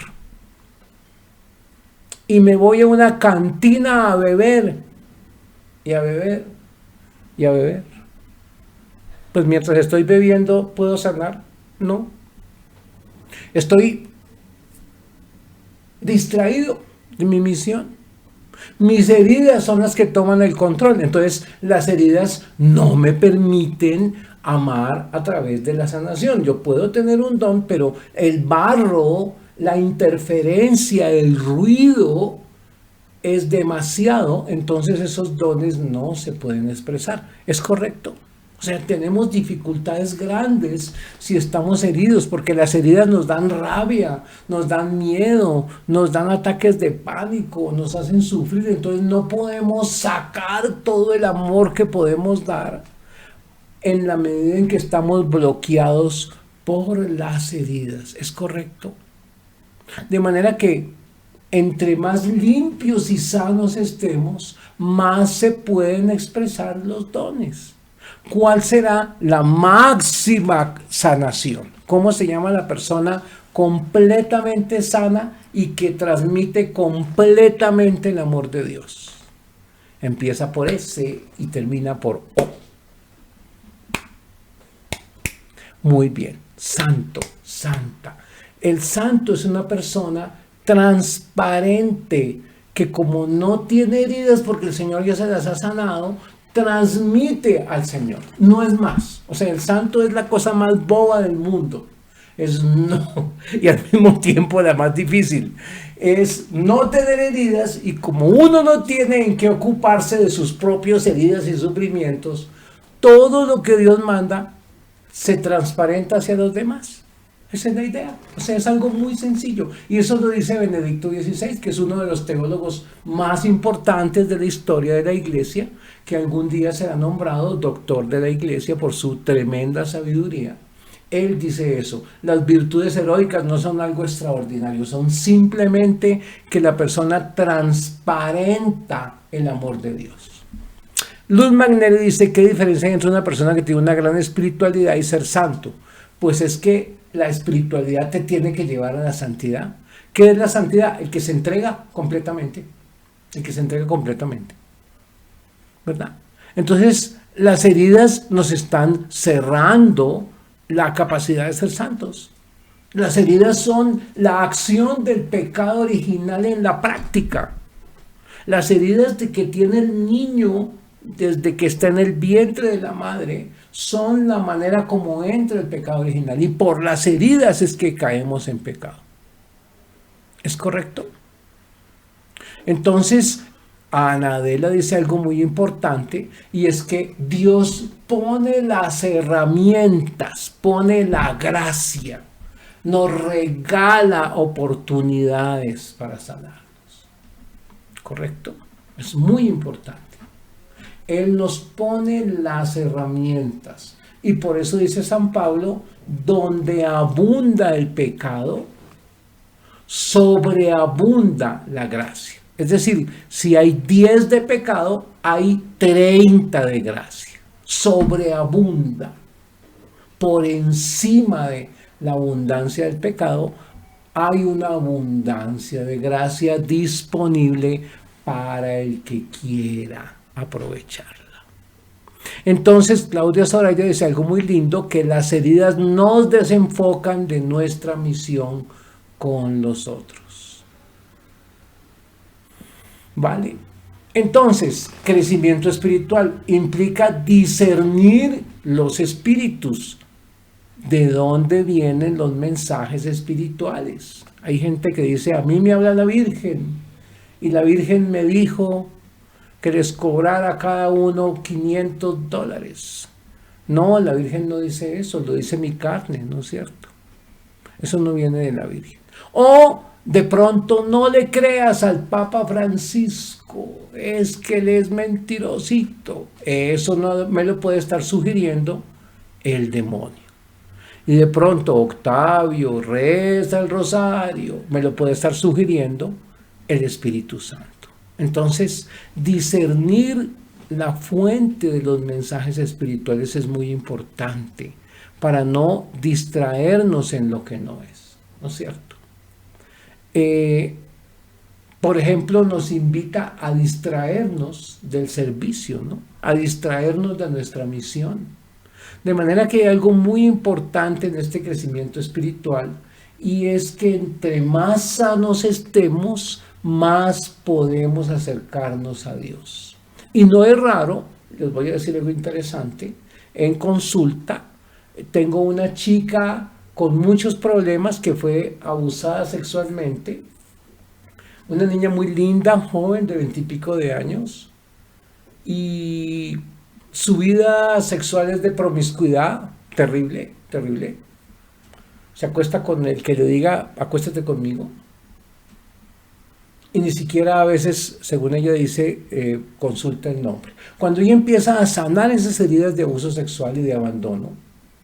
Y me voy a una cantina a beber, y a beber, y a beber. Pues mientras estoy bebiendo, ¿puedo sanar? No. Estoy distraído de mi misión. Mis heridas son las que toman el control. Entonces, las heridas no me permiten amar a través de la sanación. Yo puedo tener un don, pero el barro, la interferencia, el ruido es demasiado. Entonces, esos dones no se pueden expresar. ¿Es correcto? O sea, tenemos dificultades grandes si estamos heridos, porque las heridas nos dan rabia, nos dan miedo, nos dan ataques de pánico, nos hacen sufrir. Entonces no podemos sacar todo el amor que podemos dar en la medida en que estamos bloqueados por las heridas. ¿Es correcto? De manera que entre más limpios y sanos estemos, más se pueden expresar los dones. ¿Cuál será la máxima sanación? ¿Cómo se llama la persona completamente sana y que transmite completamente el amor de Dios? Empieza por S y termina por O. Muy bien, santo, santa. El santo es una persona transparente que, como no tiene heridas porque el Señor ya se las ha sanado, transmite al Señor, no es más. O sea, el santo es la cosa más boba del mundo. Es no, y al mismo tiempo la más difícil. Es no tener heridas, y como uno no tiene en qué ocuparse de sus propias heridas y sufrimientos, todo lo que Dios manda se transparenta hacia los demás. Esa es la idea. O sea, es algo muy sencillo. Y eso lo dice Benedicto XVI, que es uno de los teólogos más importantes de la historia de la Iglesia, que algún día será nombrado doctor de la Iglesia por su tremenda sabiduría. Él dice eso. Las virtudes heroicas no son algo extraordinario, son simplemente que la persona transparenta el amor de Dios. Luz Magnelli dice: ¿qué diferencia hay entre una persona que tiene una gran espiritualidad y ser santo? Pues es que la espiritualidad te tiene que llevar a la santidad. ¿Qué es la santidad? El que se entrega completamente. El que se entrega completamente. ¿Verdad? Entonces, las heridas nos están cerrando la capacidad de ser santos. Las heridas son la acción del pecado original en la práctica. Las heridas que tiene el niño desde que está en el vientre de la madre son la manera como entra el pecado original, y por las heridas es que caemos en pecado. ¿Es correcto? Entonces, Ana Adela dice algo muy importante, y es que Dios pone las herramientas, pone la gracia, nos regala oportunidades para sanarnos. ¿Correcto? Es muy importante. Él nos pone las herramientas, y por eso dice San Pablo: donde abunda el pecado, sobreabunda la gracia. Es decir, si hay 10 de pecado, hay 30 de gracia. Sobreabunda. Por encima de la abundancia del pecado, hay una abundancia de gracia disponible para el que quiera aprovecharla. Entonces, Claudia Soraya dice algo muy lindo: que las heridas nos desenfocan de nuestra misión con los otros. ¿Vale? Entonces, crecimiento espiritual implica discernir los espíritus. ¿De dónde vienen los mensajes espirituales? Hay gente que dice: a mí me habla la Virgen, y la Virgen me dijo que les cobrara a cada uno $500. No, la Virgen no dice eso, lo dice mi carne, ¿no es cierto? Eso no viene de la Virgen. O de pronto, no le creas al Papa Francisco, es que él es mentirosito. Eso no me lo puede estar sugiriendo el demonio. Y de pronto, Octavio, reza el rosario, me lo puede estar sugiriendo el Espíritu Santo. Entonces, discernir la fuente de los mensajes espirituales es muy importante para no distraernos en lo que no es, ¿no es cierto? Por ejemplo, nos invita a distraernos del servicio, ¿no? A distraernos de nuestra misión. De manera que hay algo muy importante en este crecimiento espiritual, y es que entre más sanos estemos, más podemos acercarnos a Dios. Y no es raro, les voy a decir algo interesante: en consulta tengo una chica con muchos problemas que fue abusada sexualmente, una niña muy linda, joven, de 20 y pico de años, y su vida sexual es de promiscuidad, terrible, terrible. Se acuesta con el que le diga: acuéstate conmigo. Y ni siquiera a veces, según ella dice, consulta el nombre. Cuando ella empieza a sanar esas heridas de abuso sexual y de abandono,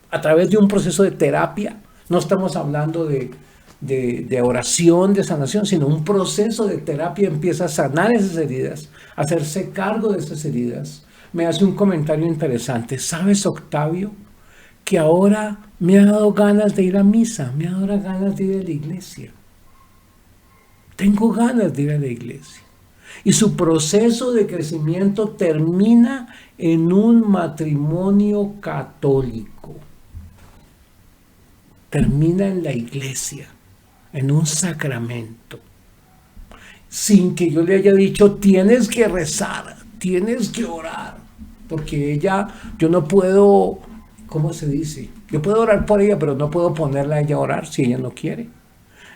a través de un proceso de terapia, no estamos hablando de oración, de sanación, sino un proceso de terapia, empieza a sanar esas heridas, a hacerse cargo de esas heridas, me hace un comentario interesante. ¿Sabes, Octavio? Que ahora me ha dado ganas de ir a misa, me ha dado ganas de ir a la iglesia. Tengo ganas de ir a la iglesia. Y su proceso de crecimiento termina en un matrimonio católico. Termina en la iglesia, en un sacramento. Sin que yo le haya dicho, tienes que rezar, tienes que orar. Porque ella, yo no puedo, ¿cómo se dice? Yo puedo orar por ella, pero no puedo ponerla a ella a orar si ella no quiere.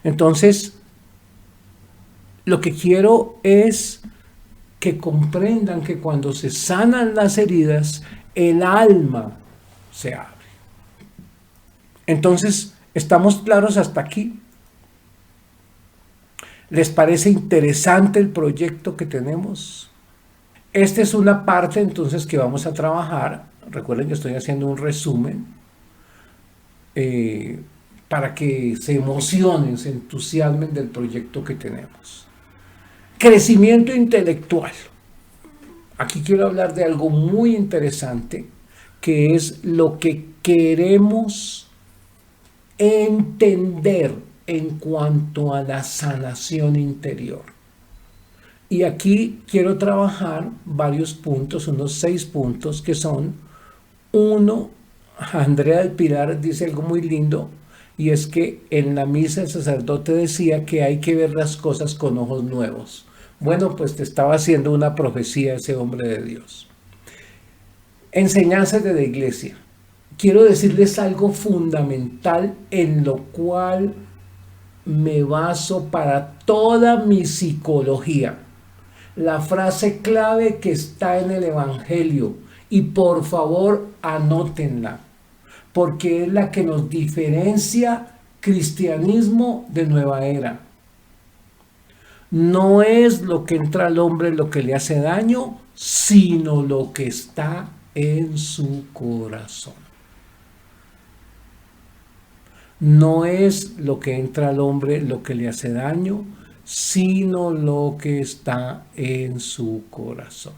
Entonces, lo que quiero es que comprendan que cuando se sanan las heridas, el alma se abre. Entonces, ¿estamos claros hasta aquí? ¿Les parece interesante el proyecto que tenemos? Esta es una parte entonces que vamos a trabajar. Recuerden que estoy haciendo un resumen para que se emocionen, se entusiasmen del proyecto que tenemos. Crecimiento intelectual. Aquí quiero hablar de algo muy interesante, que es lo que queremos entender en cuanto a la sanación interior. Y aquí quiero trabajar varios puntos, unos 6 puntos, que son: uno, Andrea del Pilar dice algo muy lindo, y es que en la misa el sacerdote decía que hay que ver las cosas con ojos nuevos. Bueno, pues te estaba haciendo una profecía ese hombre de Dios. Enseñanzas de la iglesia. Quiero decirles algo fundamental en lo cual me baso para toda mi psicología. La frase clave que está en el Evangelio, y por favor anótenla, porque es la que nos diferencia cristianismo de nueva era. No es lo que entra al hombre lo que le hace daño, sino lo que está en su corazón. No es lo que entra al hombre lo que le hace daño, sino lo que está en su corazón.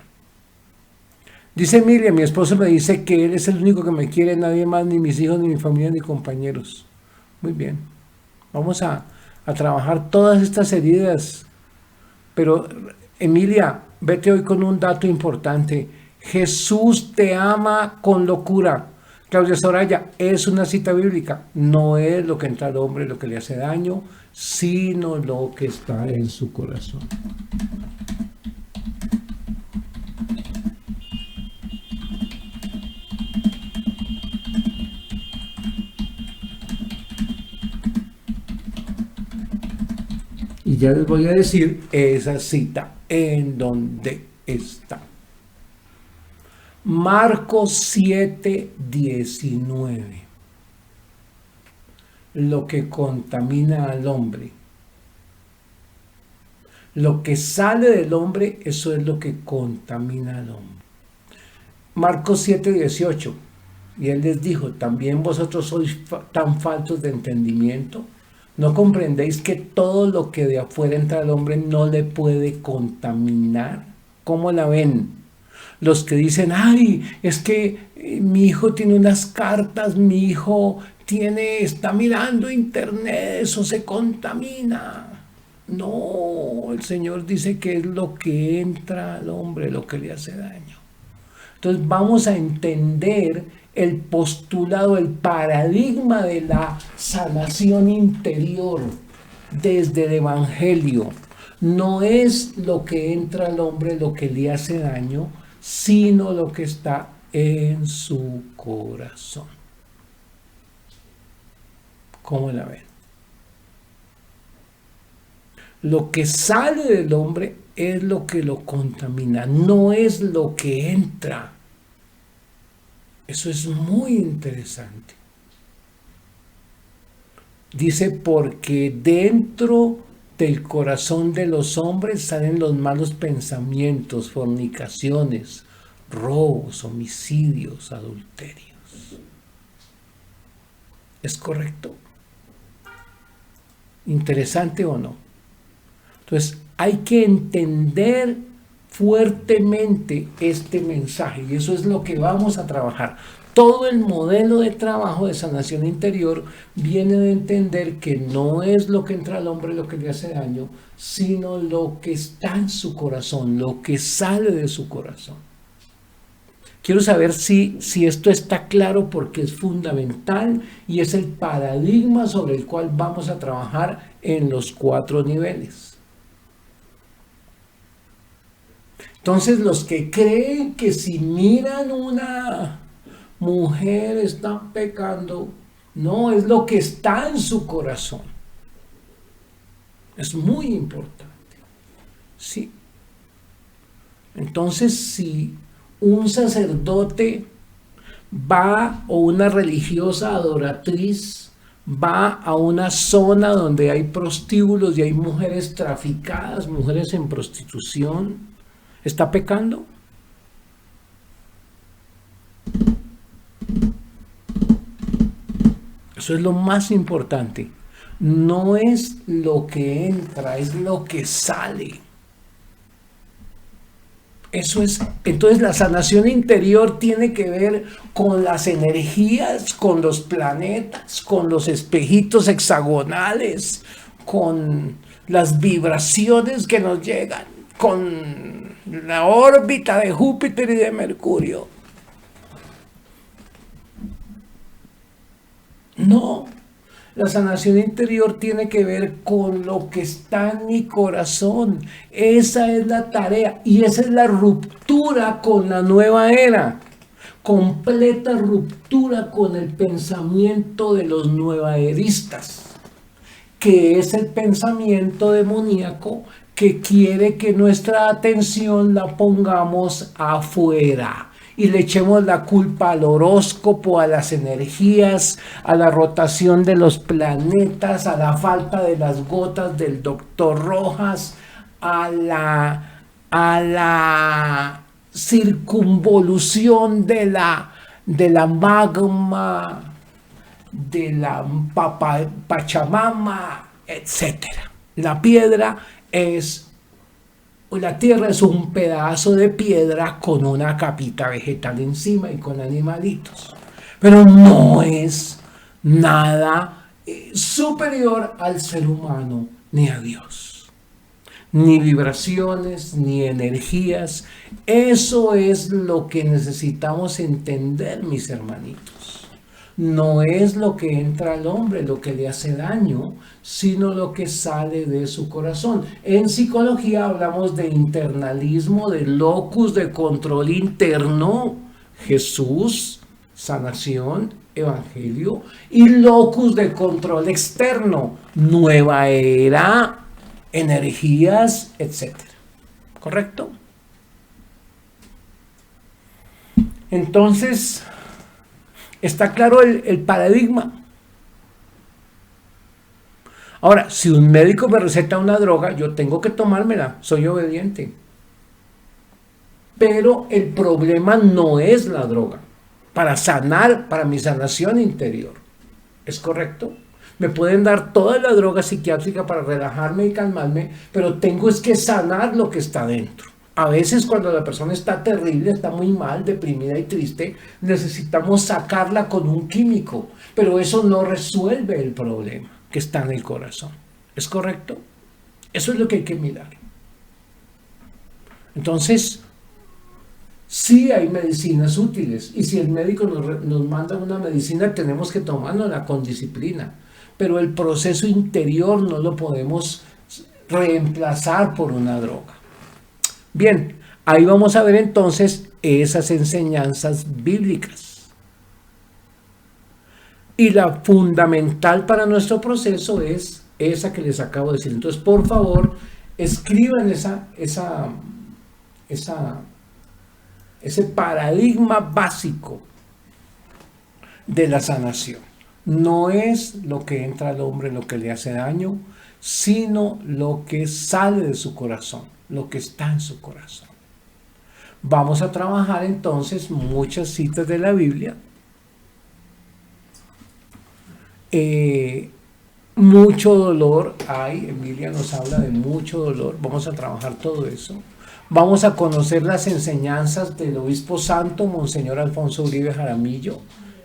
Dice Emilia, mi esposo me dice que él es el único que me quiere, nadie más, ni mis hijos, ni mi familia, ni compañeros. Muy bien, vamos a trabajar todas estas heridas. Pero Emilia, vete hoy con un dato importante. Jesús te ama con locura. Claudia Soraya, es una cita bíblica. No es lo que entra al hombre lo que le hace daño, sino lo que está en su corazón. Y ya les voy a decir esa cita en donde está. Marcos 7:19. Lo que contamina al hombre. Lo que sale del hombre, eso es lo que contamina al hombre. Marcos 7:18. Y él les dijo, ¿también vosotros sois tan faltos de entendimiento? ¿No comprendéis que todo lo que de afuera entra al hombre no le puede contaminar? ¿Cómo la ven? Los que dicen, ay, es que mi hijo tiene unas cartas, mi hijo está mirando internet, eso se contamina. No, el Señor dice que es lo que entra al hombre lo que le hace daño. Entonces vamos a entender el postulado, el paradigma de la sanación interior desde el Evangelio. No es lo que entra al hombre lo que le hace daño, sino lo que está en su corazón. ¿Cómo la ven? Lo que sale del hombre es lo que lo contamina, no es lo que entra. Eso es muy interesante. Dice, porque dentro del corazón de los hombres salen los malos pensamientos, fornicaciones, robos, homicidios, adulterios. ¿Es correcto? ¿Interesante o no? Entonces, hay que entender fuertemente este mensaje y eso es lo que vamos a trabajar. Todo el modelo de trabajo de sanación interior viene de entender que no es lo que entra al hombre lo que le hace daño, sino lo que está en su corazón, lo que sale de su corazón. Quiero saber si esto está claro porque es fundamental y es el paradigma sobre el cual vamos a trabajar en los 4 niveles. Entonces, los que creen que si miran una mujer están pecando, no, es lo que está en su corazón. Es muy importante. Sí. Entonces, si un sacerdote va o una religiosa adoratriz va a una zona donde hay prostíbulos y hay mujeres traficadas, mujeres en prostitución, ¿está pecando? Eso es lo más importante. No es lo que entra, es lo que sale. Eso es, entonces la sanación interior tiene que ver con las energías, con los planetas, con los espejitos hexagonales, con las vibraciones que nos llegan, con la órbita de Júpiter y de Mercurio. No, la sanación interior tiene que ver con lo que está en mi corazón. Esa es la tarea y esa es la ruptura con la nueva era. Completa ruptura con el pensamiento de los nuevaeristas, que es el pensamiento demoníaco que quiere que nuestra atención la pongamos afuera. Y le echemos la culpa al horóscopo, a las energías, a la rotación de los planetas, a la falta de las gotas del doctor Rojas, a la circunvolución de la magma, de la Pachamama, etc. La tierra es un pedazo de piedra con una capita vegetal encima y con animalitos. Pero no es nada superior al ser humano ni a Dios. Ni vibraciones, ni energías. Eso es lo que necesitamos entender, mis hermanitos. No es lo que entra al hombre lo que le hace daño, sino lo que sale de su corazón. En psicología hablamos de internalismo, de locus de control interno, Jesús, sanación, evangelio, y locus de control externo, nueva era, energías, etc. ¿Correcto? Entonces, ¿está claro el paradigma? Ahora, si un médico me receta una droga, yo tengo que tomármela, soy obediente. Pero el problema no es la droga. Para sanar, para mi sanación interior. ¿Es correcto? Me pueden dar toda la droga psiquiátrica para relajarme y calmarme, pero tengo es que sanar lo que está dentro. A veces cuando la persona está terrible, está muy mal, deprimida y triste, necesitamos sacarla con un químico, pero eso no resuelve el problema que está en el corazón. ¿Es correcto? Eso es lo que hay que mirar. Entonces, sí hay medicinas útiles y si el médico nos manda una medicina, tenemos que tomárnosla con disciplina, pero el proceso interior no lo podemos reemplazar por una droga. Bien, ahí vamos a ver entonces esas enseñanzas bíblicas. Y la fundamental para nuestro proceso es esa que les acabo de decir. Entonces, por favor, escriban ese paradigma básico de la sanación. No es lo que entra al hombre lo que le hace daño, sino lo que sale de su corazón, lo que está en su corazón. Vamos a trabajar entonces muchas citas de la Biblia. Mucho dolor hay, Emilia nos habla de mucho dolor, vamos a trabajar todo eso. Vamos a conocer las enseñanzas del obispo santo, Monseñor Alfonso Uribe Jaramillo,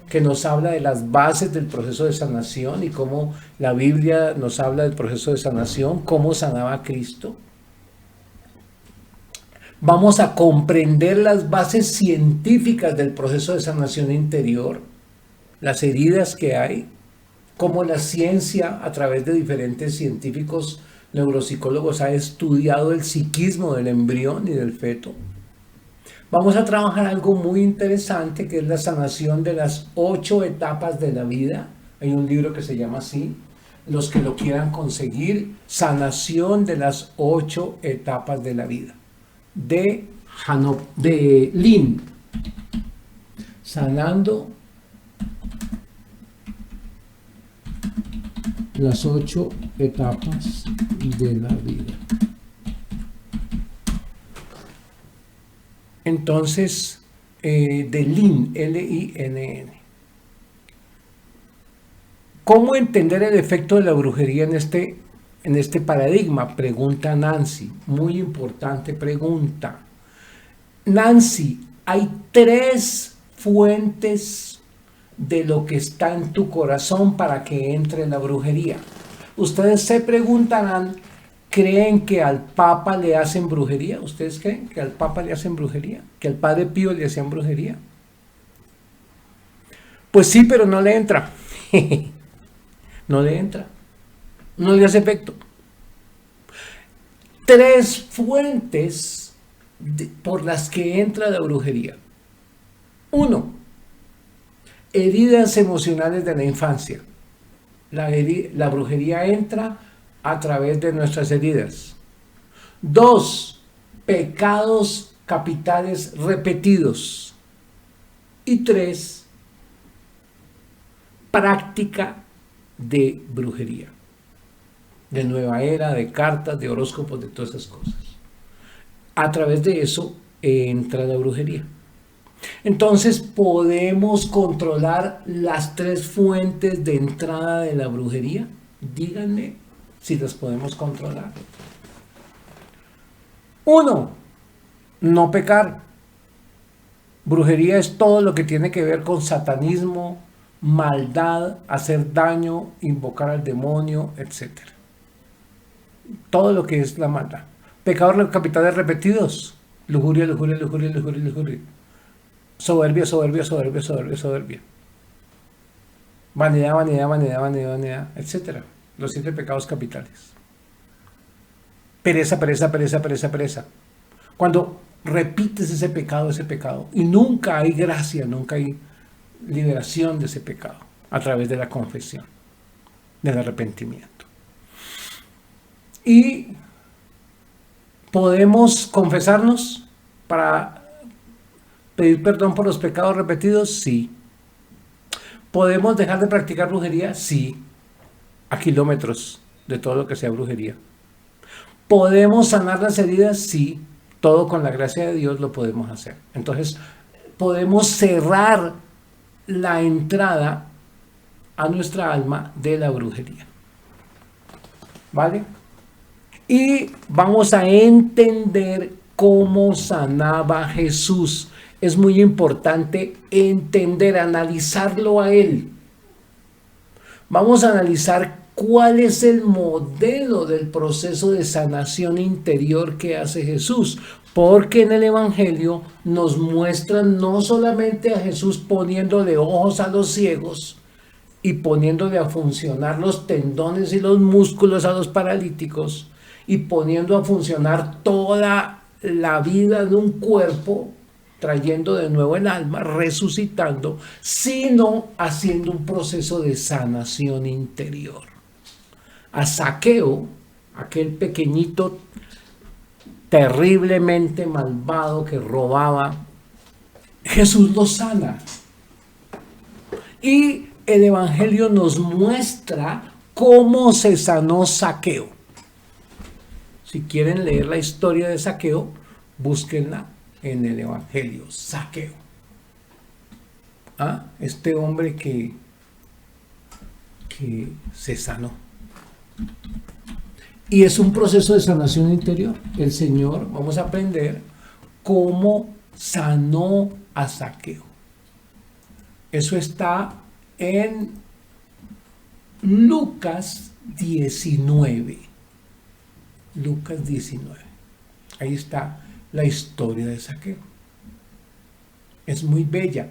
que nos habla de las bases del proceso de sanación y cómo la Biblia nos habla del proceso de sanación, cómo sanaba Cristo. Vamos a comprender las bases científicas del proceso de sanación interior, las heridas que hay, cómo la ciencia, a través de diferentes científicos neuropsicólogos, ha estudiado el psiquismo del embrión y del feto. Vamos a trabajar algo muy interesante, que es la sanación de las 8 etapas de la vida. Hay un libro que se llama así, los que lo quieran conseguir, Sanación de las 8 etapas de la vida, de Lin, sanando las 8 etapas de la vida. Entonces, de Lin, L-I-N-N. ¿Cómo entender el efecto de la brujería en este paradigma? Pregunta Nancy. Muy importante pregunta. Nancy, hay 3 fuentes de lo que está en tu corazón para que entre la brujería. Ustedes se preguntarán, ¿creen que al Papa le hacen brujería? ¿Ustedes creen que al Papa le hacen brujería? ¿Que al Padre Pío le hacían brujería? Pues sí, pero no le entra. No le entra. No le hace efecto. 3 fuentes por las que entra la brujería. 1. Heridas emocionales de la infancia. La brujería entra a través de nuestras heridas. 2. Pecados capitales repetidos. Y 3. Práctica de brujería. De nueva era, de cartas, de horóscopos, de todas esas cosas. A través de eso entra la brujería. Entonces podemos controlar las 3 fuentes de entrada de la brujería. Díganme si las podemos controlar. 1. No pecar. Brujería es todo lo que tiene que ver con satanismo, maldad, hacer daño, invocar al demonio, etc. Todo lo que es la maldad. Pecados capitales repetidos. Lujuria, lujuria, lujuria, lujuria, lujuria. Soberbia, soberbia, soberbia, soberbia, soberbia. Vanidad, vanidad, vanidad, vanidad, vanidad, etc. Los 7 pecados capitales. Pereza, pereza, pereza, pereza, pereza. Cuando repites ese pecado, y nunca hay gracia, nunca hay liberación de ese pecado a través de la confesión, del arrepentimiento. Y podemos confesarnos para pedir perdón por los pecados repetidos, sí. ¿Podemos dejar de practicar brujería? Sí. A kilómetros de todo lo que sea brujería. ¿Podemos sanar las heridas? Sí. Todo con la gracia de Dios lo podemos hacer. Entonces, podemos cerrar la entrada a nuestra alma de la brujería. ¿Vale? Y vamos a entender cómo sanaba Jesús. Es muy importante entender, analizarlo a él. Vamos a analizar cuál es el modelo del proceso de sanación interior que hace Jesús. Porque en el Evangelio nos muestran no solamente a Jesús poniéndole ojos a los ciegos y poniéndole a funcionar los tendones y los músculos a los paralíticos y poniendo a funcionar toda la vida de un cuerpo, trayendo de nuevo el alma, resucitando, sino haciendo un proceso de sanación interior. A Zaqueo, aquel pequeñito terriblemente malvado que robaba, Jesús lo sana. Y el Evangelio nos muestra cómo se sanó Zaqueo. Si quieren leer la historia de Zaqueo, búsquenla en el Evangelio. Zaqueo. Este hombre que se sanó. Y es un proceso de sanación interior. El Señor, vamos a aprender cómo sanó a Zaqueo. Eso está en Lucas 19. Lucas 19. Ahí está la historia de Zaqueo. Es muy bella.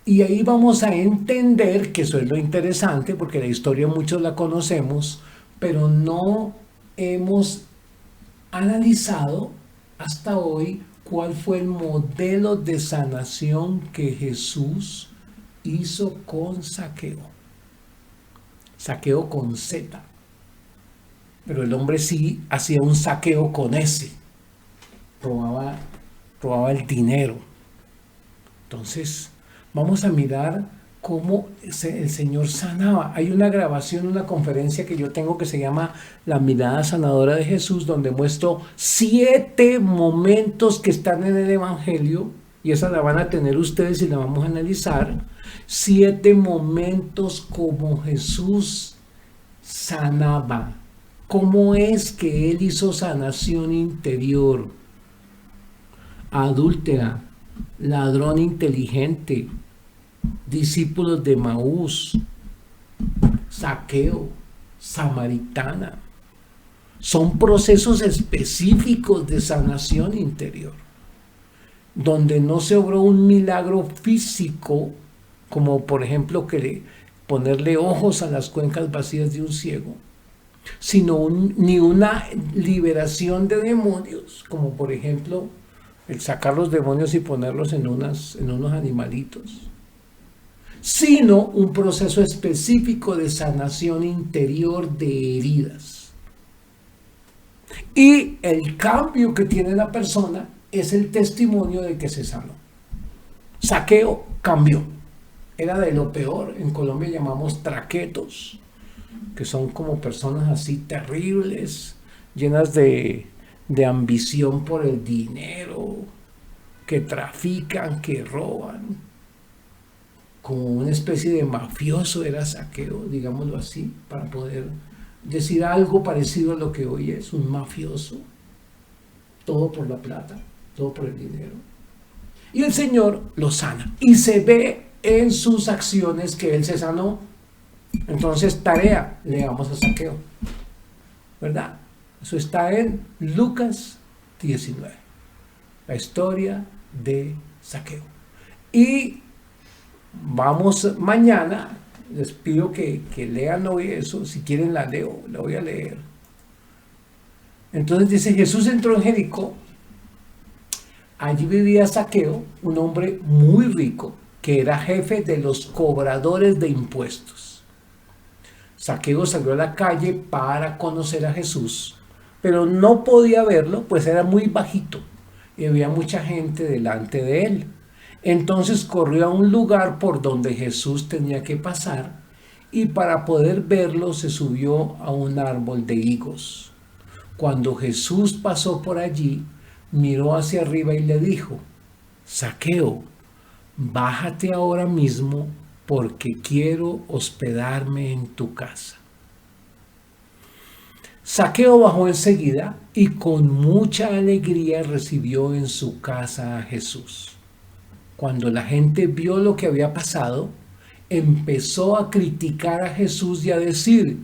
Y ahí vamos a entender que eso es lo interesante, porque la historia muchos la conocemos, pero no hemos analizado hasta hoy cuál fue el modelo de sanación que Jesús hizo con Zaqueo. Zaqueo con Z. Pero el hombre sí hacía un saqueo con S. Robaba el dinero. Entonces, vamos a mirar cómo el Señor sanaba. Hay una grabación, una conferencia que yo tengo que se llama La mirada sanadora de Jesús, donde muestro 7 momentos que están en el Evangelio, y esa la van a tener ustedes y la vamos a analizar. 7 momentos como Jesús sanaba. ¿Cómo es que Él hizo sanación interior? Adúltera, ladrón inteligente, discípulos de Maús, Zaqueo, samaritana. Son procesos específicos de sanación interior, donde no se obró un milagro físico, como por ejemplo ponerle ojos a las cuencas vacías de un ciego, sino ni una liberación de demonios, como por ejemplo el sacar los demonios y ponerlos en unos animalitos, sino un proceso específico de sanación interior de heridas. Y el cambio que tiene la persona es el testimonio de que se sanó. Zaqueo cambió. Era de lo peor. En Colombia llamamos traquetos, que son como personas así terribles, llenas de ambición por el dinero, que trafican, que roban. Como una especie de mafioso era Zaqueo, digámoslo así, para poder decir algo parecido a lo que hoy es un mafioso. Todo por la plata, todo por el dinero. Y el Señor lo sana. Y se ve en sus acciones que Él se sanó. Entonces, tarea, leamos a Zaqueo, ¿verdad? Eso está en Lucas 19, la historia de Zaqueo. Y vamos mañana, les pido que lean hoy eso, si quieren la leo, la voy a leer. Entonces dice, Jesús entró en Jericó. Allí vivía Zaqueo, un hombre muy rico, que era jefe de los cobradores de impuestos. Zaqueo salió a la calle para conocer a Jesús, pero no podía verlo, pues era muy bajito y había mucha gente delante de él. Entonces corrió a un lugar por donde Jesús tenía que pasar y para poder verlo se subió a un árbol de higos. Cuando Jesús pasó por allí, miró hacia arriba y le dijo, Zaqueo, bájate ahora mismo porque quiero hospedarme en tu casa. Zaqueo bajó enseguida y con mucha alegría recibió en su casa a Jesús. Cuando la gente vio lo que había pasado, empezó a criticar a Jesús y a decir,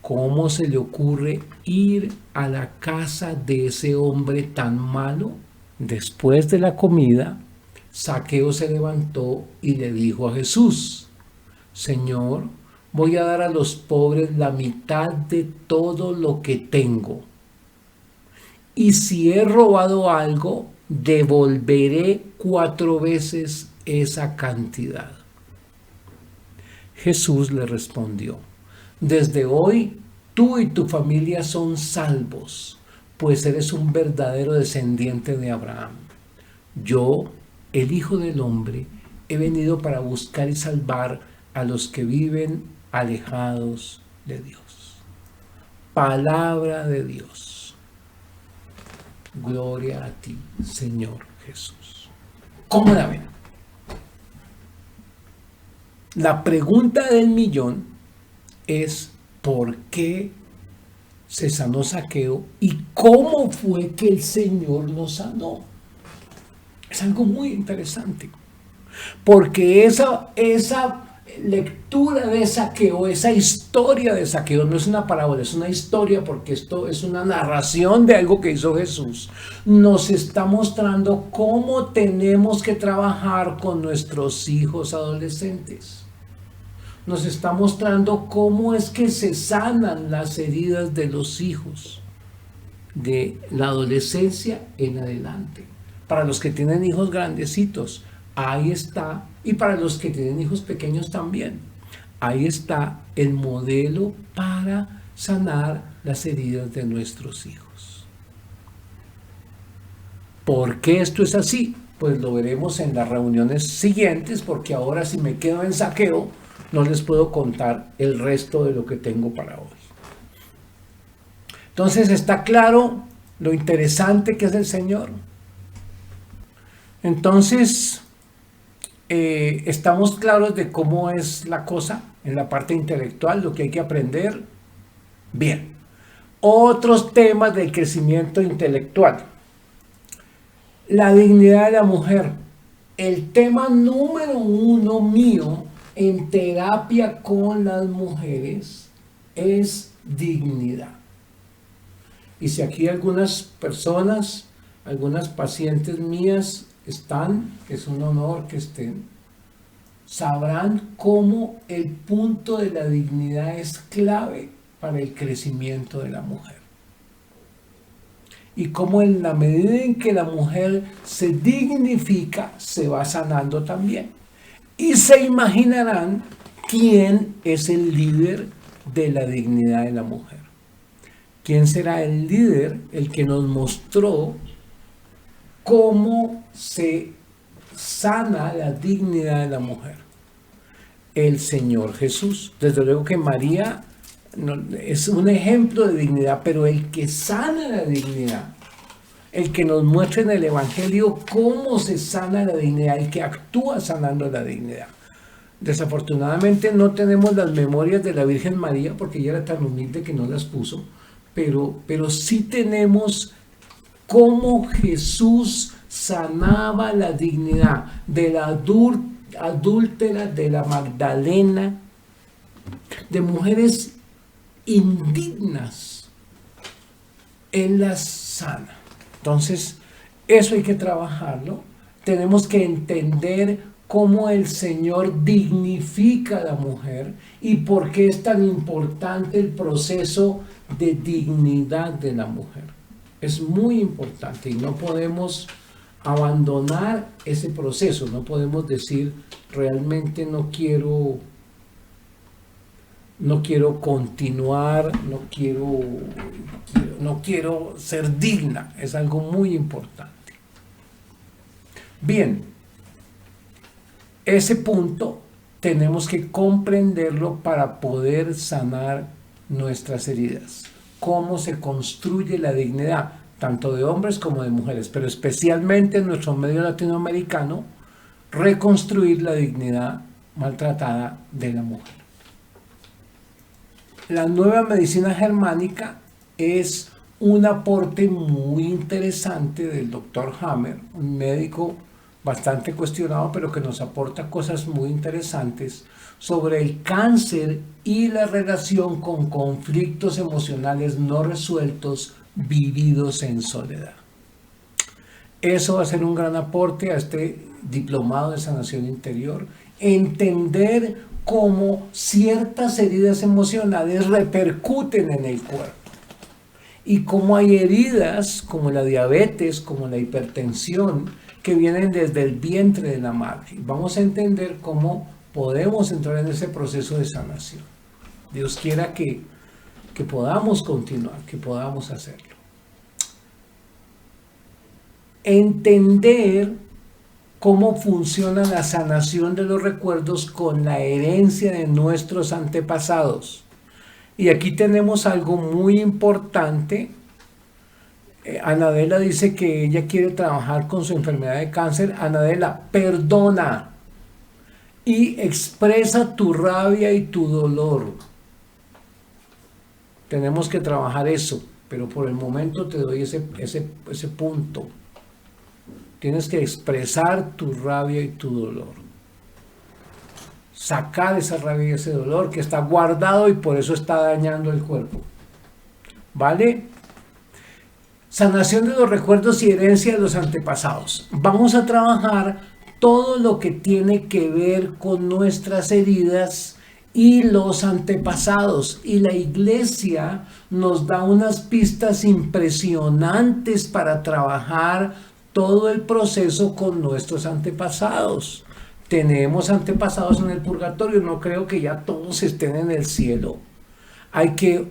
¿cómo se le ocurre ir a la casa de ese hombre tan malo? Después de la comida, Zaqueo se levantó y le dijo a Jesús, Señor, voy a dar a los pobres la mitad de todo lo que tengo. Y si he robado algo, devolveré 4 veces esa cantidad. Jesús le respondió, desde hoy tú y tu familia son salvos, pues eres un verdadero descendiente de Abraham. Yo, el Hijo del Hombre, he venido para buscar y salvar a los que viven alejados de Dios. Palabra de Dios. Gloria a ti, Señor Jesús. ¿Cómo la ven? La pregunta del millón es ¿por qué se sanó Zaqueo y cómo fue que el Señor lo sanó. Es algo muy interesante, porque esa lectura de Zaqueo, esa historia de Zaqueo, no es una parábola, es una historia, porque esto es una narración de algo que hizo Jesús. Nos está mostrando cómo tenemos que trabajar con nuestros hijos adolescentes. Nos está mostrando cómo es que se sanan las heridas de los hijos de la adolescencia en adelante. Para los que tienen hijos grandecitos, ahí está, y para los que tienen hijos pequeños también, ahí está el modelo para sanar las heridas de nuestros hijos. ¿Por qué esto es así? Pues lo veremos en las reuniones siguientes, porque ahora, si me quedo en Zaqueo, no les puedo contar el resto de lo que tengo para hoy. Entonces, está claro lo interesante que es el Señor. Entonces, estamos claros de cómo es la cosa en la parte intelectual, lo que hay que aprender. Bien. Otros temas del crecimiento intelectual. La dignidad de la mujer. El tema número 1 mío en terapia con las mujeres es dignidad. Y si aquí algunas personas, algunas pacientes mías están, es un honor que estén, sabrán cómo el punto de la dignidad es clave para el crecimiento de la mujer. Y cómo en la medida en que la mujer se dignifica, se va sanando también. Y se imaginarán quién es el líder de la dignidad de la mujer. ¿Quién será el líder? El que nos mostró cómo se sana la dignidad de la mujer. El Señor Jesús. Desde luego que María es un ejemplo de dignidad, pero el que sana la dignidad, el que nos muestra en el Evangelio cómo se sana la dignidad, el que actúa sanando la dignidad. Desafortunadamente no tenemos las memorias de la Virgen María, porque ella era tan humilde que no las puso, pero sí tenemos cómo Jesús sanaba la dignidad de la adúltera, de la Magdalena, de mujeres indignas. Él las sana. Entonces, eso hay que trabajarlo. Tenemos que entender cómo el Señor dignifica a la mujer y por qué es tan importante el proceso de dignidad de la mujer. Es muy importante y no podemos abandonar ese proceso. No podemos decir, realmente no quiero continuar, no quiero ser digna. Es algo muy importante. Bien, ese punto tenemos que comprenderlo para poder sanar nuestras heridas. Cómo se construye la dignidad, tanto de hombres como de mujeres, pero especialmente en nuestro medio latinoamericano, reconstruir la dignidad maltratada de la mujer. La nueva medicina germánica es un aporte muy interesante del Dr. Hammer, un médico bastante cuestionado, pero que nos aporta cosas muy interesantes sobre el cáncer y la relación con conflictos emocionales no resueltos vividos en soledad. Eso va a ser un gran aporte a este diplomado de sanación interior. Entender cómo ciertas heridas emocionales repercuten en el cuerpo. Y cómo hay heridas como la diabetes, como la hipertensión, que vienen desde el vientre de la madre. Vamos a entender cómo podemos entrar en ese proceso de sanación. Dios quiera que podamos continuar, que podamos hacerlo. Entender cómo funciona la sanación de los recuerdos con la herencia de nuestros antepasados. Y aquí tenemos algo muy importante. Anadela dice que ella quiere trabajar con su enfermedad de cáncer. Anadela, perdona y expresa tu rabia y tu dolor. Tenemos que trabajar eso, pero por el momento te doy ese punto. Tienes que expresar tu rabia y tu dolor. Sacar esa rabia y ese dolor que está guardado y por eso está dañando el cuerpo. ¿Vale? Sanación de los recuerdos y herencia de los antepasados. Vamos a trabajar todo lo que tiene que ver con nuestras heridas y los antepasados. Y la iglesia nos da unas pistas impresionantes para trabajar todo el proceso con nuestros antepasados. Tenemos antepasados en el purgatorio, no creo que ya todos estén en el cielo. Hay que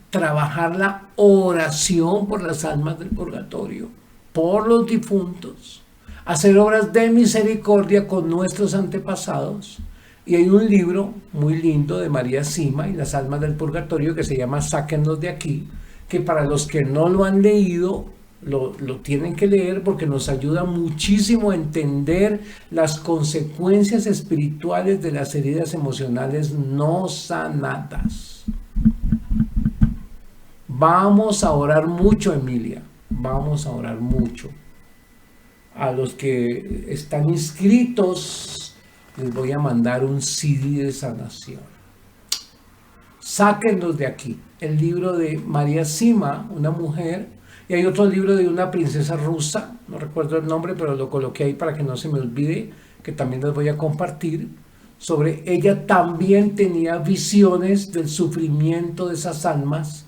trabajar la oración por las almas del purgatorio, por los difuntos, hacer obras de misericordia con nuestros antepasados. Y hay un libro muy lindo de María Sima y las almas del purgatorio que se llama Sáquennos de aquí, que para los que no lo han leído, lo tienen que leer porque nos ayuda muchísimo a entender las consecuencias espirituales de las heridas emocionales no sanadas. Vamos a orar mucho, Emilia, vamos a orar mucho. A los que están inscritos les voy a mandar un CD de sanación. Sáquenlos de aquí. El libro de María Sima, una mujer, y hay otro libro de una princesa rusa, no recuerdo el nombre, pero lo coloqué ahí para que no se me olvide, que también les voy a compartir. Sobre ella también tenía visiones del sufrimiento de esas almas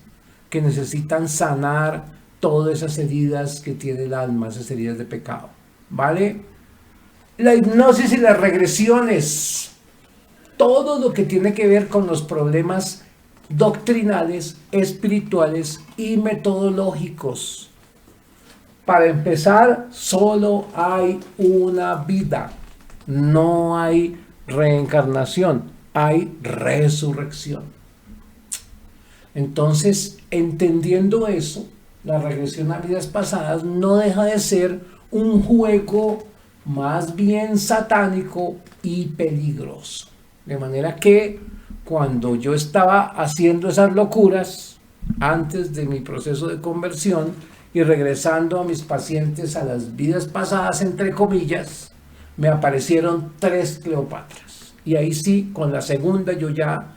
que necesitan sanar todas esas heridas que tiene el alma, esas heridas de pecado. ¿Vale? La hipnosis y las regresiones, todo lo que tiene que ver con los problemas doctrinales, espirituales y metodológicos. Para empezar, solo hay una vida, no hay reencarnación, hay resurrección. Entonces, entendiendo eso, la regresión a vidas pasadas no deja de ser un juego más bien satánico y peligroso. De manera que cuando yo estaba haciendo esas locuras antes de mi proceso de conversión y regresando a mis pacientes a las vidas pasadas, entre comillas, me aparecieron 3 Cleopatras. Y ahí sí, con la segunda yo ya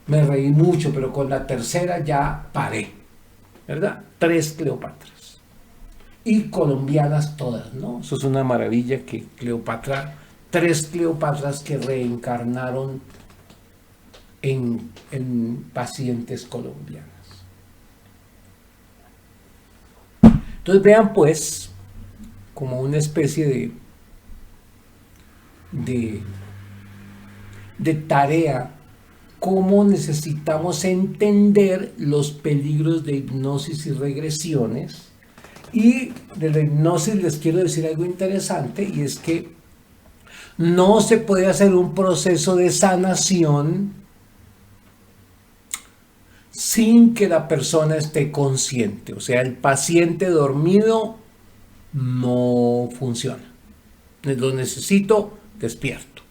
me reí mucho, pero con la tercera ya paré, ¿verdad? 3 Cleopatras. Y colombianas todas, ¿no? Eso es una maravilla que Cleopatra, 3 Cleopatras que reencarnaron en pacientes colombianas. Entonces vean pues, como una especie de tarea, cómo necesitamos entender los peligros de hipnosis y regresiones. Y de la hipnosis les quiero decir algo interesante, y es que no se puede hacer un proceso de sanación sin que la persona esté consciente. O sea, el paciente dormido no funciona. Lo necesito despierto.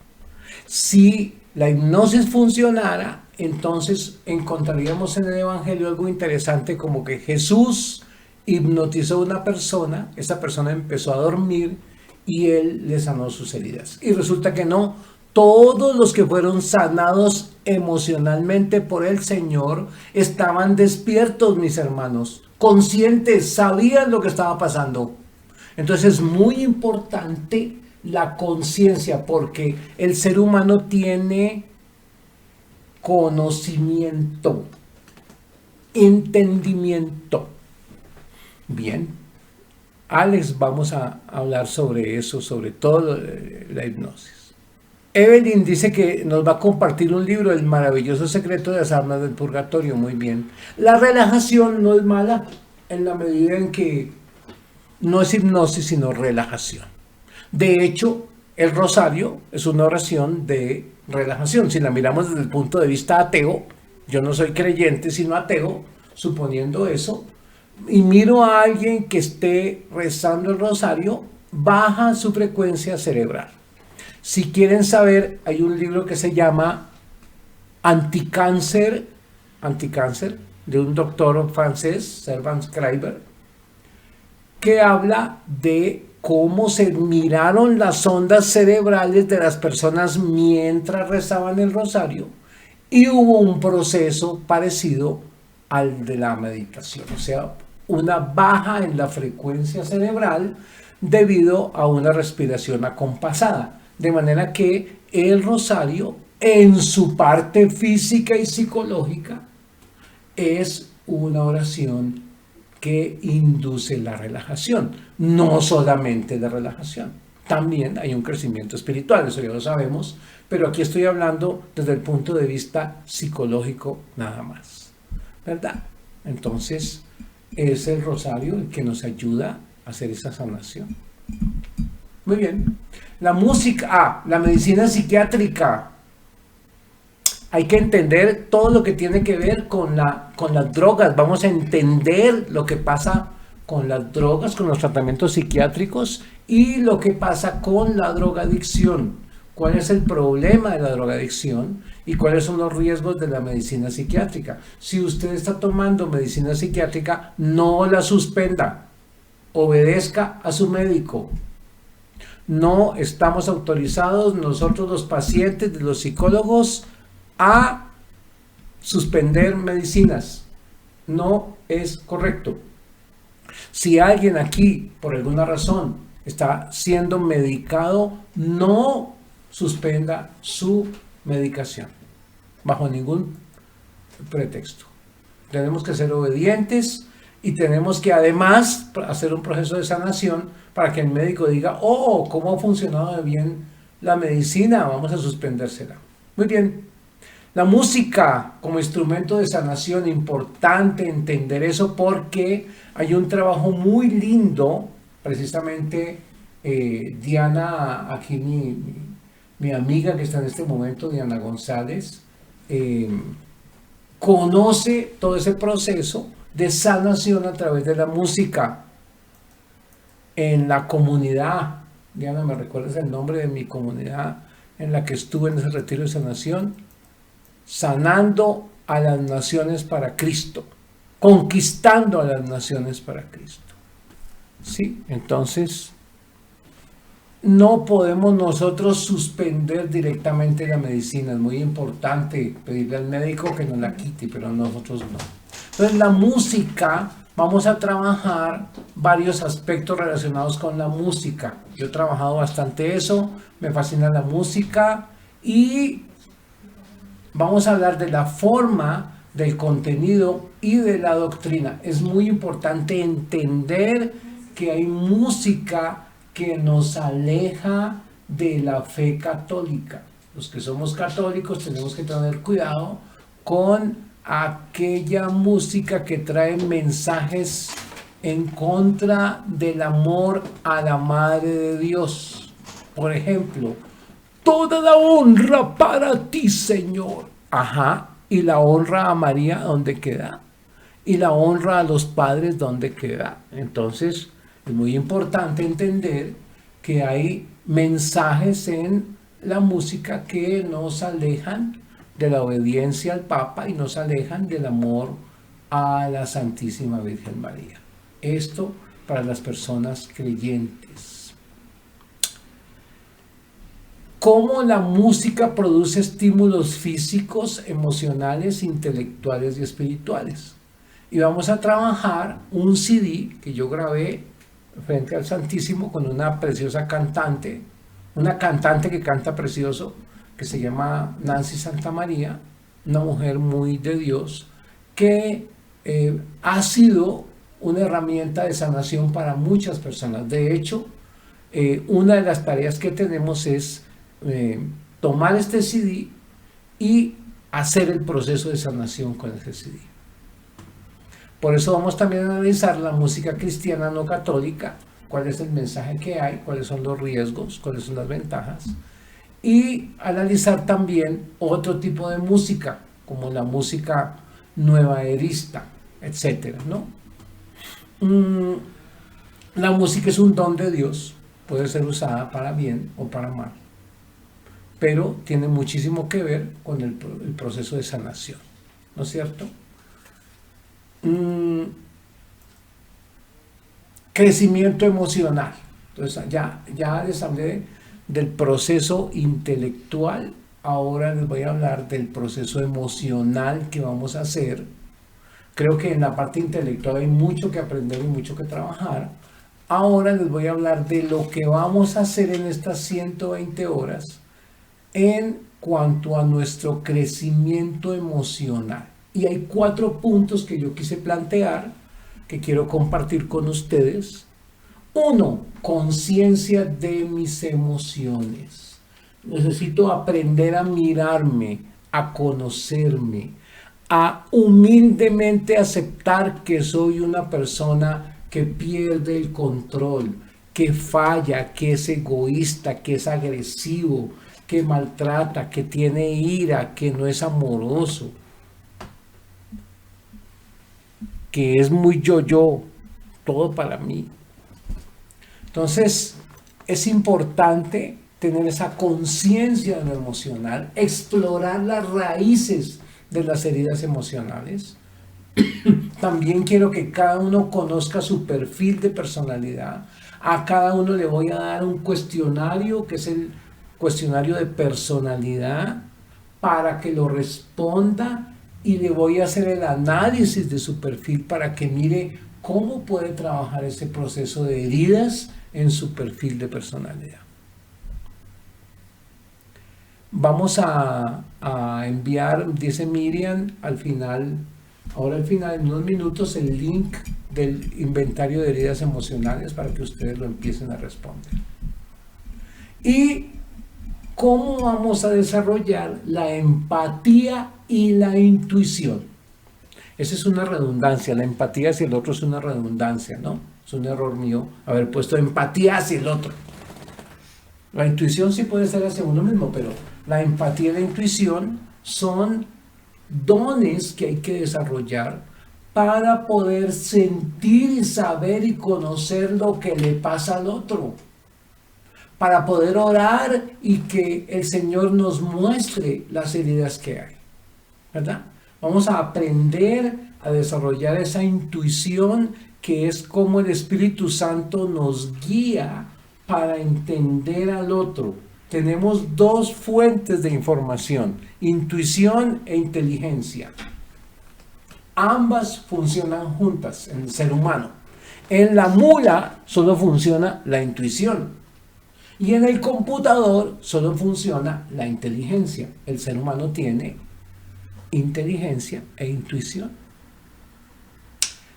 Si la hipnosis funcionara, entonces encontraríamos en el Evangelio algo interesante, como que Jesús hipnotizó a una persona, esa persona empezó a dormir y él le sanó sus heridas. Y resulta que no, todos los que fueron sanados emocionalmente por el Señor estaban despiertos, mis hermanos, conscientes, sabían lo que estaba pasando. Entonces es muy importante la conciencia, porque el ser humano tiene conocimiento, entendimiento. Bien, Alex, vamos a hablar sobre eso, sobre todo la hipnosis. Evelyn dice que nos va a compartir un libro, El maravilloso secreto de las almas del purgatorio. Muy bien. La relajación no es mala en la medida en que no es hipnosis, sino relajación. De hecho, el rosario es una oración de relajación. Si la miramos desde el punto de vista ateo, yo no soy creyente, sino ateo, suponiendo eso, y miro a alguien que esté rezando el rosario, baja su frecuencia cerebral. Si quieren saber, hay un libro que se llama Anticáncer anticáncer de un doctor francés, Servan Schreiber, que habla de cómo se miraron las ondas cerebrales de las personas mientras rezaban el rosario y hubo un proceso parecido al de la meditación, o sea, una baja en la frecuencia cerebral debido a una respiración acompasada, de manera que el rosario en su parte física y psicológica es una oración que induce la relajación, no solamente de relajación, también hay un crecimiento espiritual, eso ya lo sabemos, pero aquí estoy hablando desde el punto de vista psicológico nada más, ¿verdad? Entonces es el rosario el que nos ayuda a hacer esa sanación. Muy bien. La música, la medicina psiquiátrica. Hay que entender todo lo que tiene que ver con las drogas. Vamos a entender lo que pasa con las drogas, con los tratamientos psiquiátricos y lo que pasa con la drogadicción. ¿Cuál es el problema de la drogadicción y cuáles son los riesgos de la medicina psiquiátrica? Si usted está tomando medicina psiquiátrica, no la suspenda. Obedezca a su médico. No estamos autorizados nosotros los pacientes de los psicólogos a suspender medicinas. No es correcto. Si alguien aquí por alguna razón está siendo medicado, no suspenda su medicación bajo ningún pretexto. Tenemos que ser obedientes y tenemos que además hacer un proceso de sanación para que el médico diga, oh, cómo ha funcionado bien la medicina, vamos a suspendérsela. Muy bien. La música como instrumento de sanación, importante entender eso porque hay un trabajo muy lindo, precisamente Diana, aquí mi amiga que está en este momento, Diana González, conoce todo ese proceso de sanación a través de la música en la comunidad. Diana, ¿me recuerdas el nombre de mi comunidad en la que estuve en ese retiro de sanación? Sanando a las naciones para Cristo, conquistando a las naciones para Cristo. ¿Sí? Entonces, no podemos nosotros suspender directamente la medicina. Es muy importante pedirle al médico que nos la quite, pero nosotros no. Entonces, la música, vamos a trabajar varios aspectos relacionados con la música. Yo he trabajado bastante eso, me fascina la música y vamos a hablar de la forma, del contenido y de la doctrina. Es muy importante entender que hay música que nos aleja de la fe católica. Los que somos católicos tenemos que tener cuidado con aquella música que trae mensajes en contra del amor a la Madre de Dios. Por ejemplo, toda la honra para ti, Señor. Ajá. ¿Y la honra a María dónde queda? ¿Y la honra a los padres dónde queda? Entonces, es muy importante entender que hay mensajes en la música que nos alejan de la obediencia al Papa y nos alejan del amor a la Santísima Virgen María. Esto para las personas creyentes. Cómo la música produce estímulos físicos, emocionales, intelectuales y espirituales. Y vamos a trabajar un CD que yo grabé frente al Santísimo con una preciosa cantante, una cantante que canta precioso, que se llama Nancy Santamaría, una mujer muy de Dios, que ha sido una herramienta de sanación para muchas personas. De hecho, una de las tareas que tenemos es tomar este CD y hacer el proceso de sanación con ese CD. Por eso vamos también a analizar la música cristiana no católica, cuál es el mensaje que hay, cuáles son los riesgos, cuáles son las ventajas, y analizar también otro tipo de música, como la música nuevaerista, etcétera, ¿no? La música es un don de Dios, puede ser usada para bien o para mal, pero tiene muchísimo que ver con el proceso de sanación. ¿no es cierto? Crecimiento emocional. Entonces ya les hablé del proceso intelectual, ahora les voy a hablar del proceso emocional que vamos a hacer. Creo que en la parte intelectual hay mucho que aprender y mucho que trabajar. Ahora les voy a hablar de lo que vamos a hacer en estas 120 horas en cuanto a nuestro crecimiento emocional. Y hay 4 puntos que yo quise plantear, que quiero compartir con ustedes. 1. Conciencia de mis emociones. Necesito aprender a mirarme, a conocerme, a humildemente aceptar que soy una persona que pierde el control, que falla, que es egoísta, que es agresivo, que maltrata, que tiene ira, que no es amoroso, que es muy yo, todo para mí. Entonces, es importante tener esa conciencia de lo emocional, explorar las raíces de las heridas emocionales. También quiero que cada uno conozca su perfil de personalidad. A cada uno le voy a dar un cuestionario, que es el cuestionario de personalidad, para que lo responda, y le voy a hacer el análisis de su perfil para que mire cómo puede trabajar este proceso de heridas en su perfil de personalidad. Vamos a enviar, dice Miriam, al final, ahora al final, en unos minutos, el link del inventario de heridas emocionales para que ustedes lo empiecen a responder. Y cómo vamos a desarrollar la empatía y la intuición. Esa es una redundancia, la empatía hacia el otro es una redundancia, ¿no? Es un error mío haber puesto empatía hacia el otro. La intuición sí puede ser hacia uno mismo, pero la empatía y la intuición son dones que hay que desarrollar para poder sentir y saber y conocer lo que le pasa al otro, para poder orar y que el Señor nos muestre las heridas que hay, ¿verdad? Vamos a aprender a desarrollar esa intuición, que es como el Espíritu Santo nos guía para entender al otro. Tenemos 2 fuentes de información, intuición e inteligencia. Ambas funcionan juntas en el ser humano. En la mula solo funciona la intuición y en el computador solo funciona la inteligencia. El ser humano tiene inteligencia e intuición.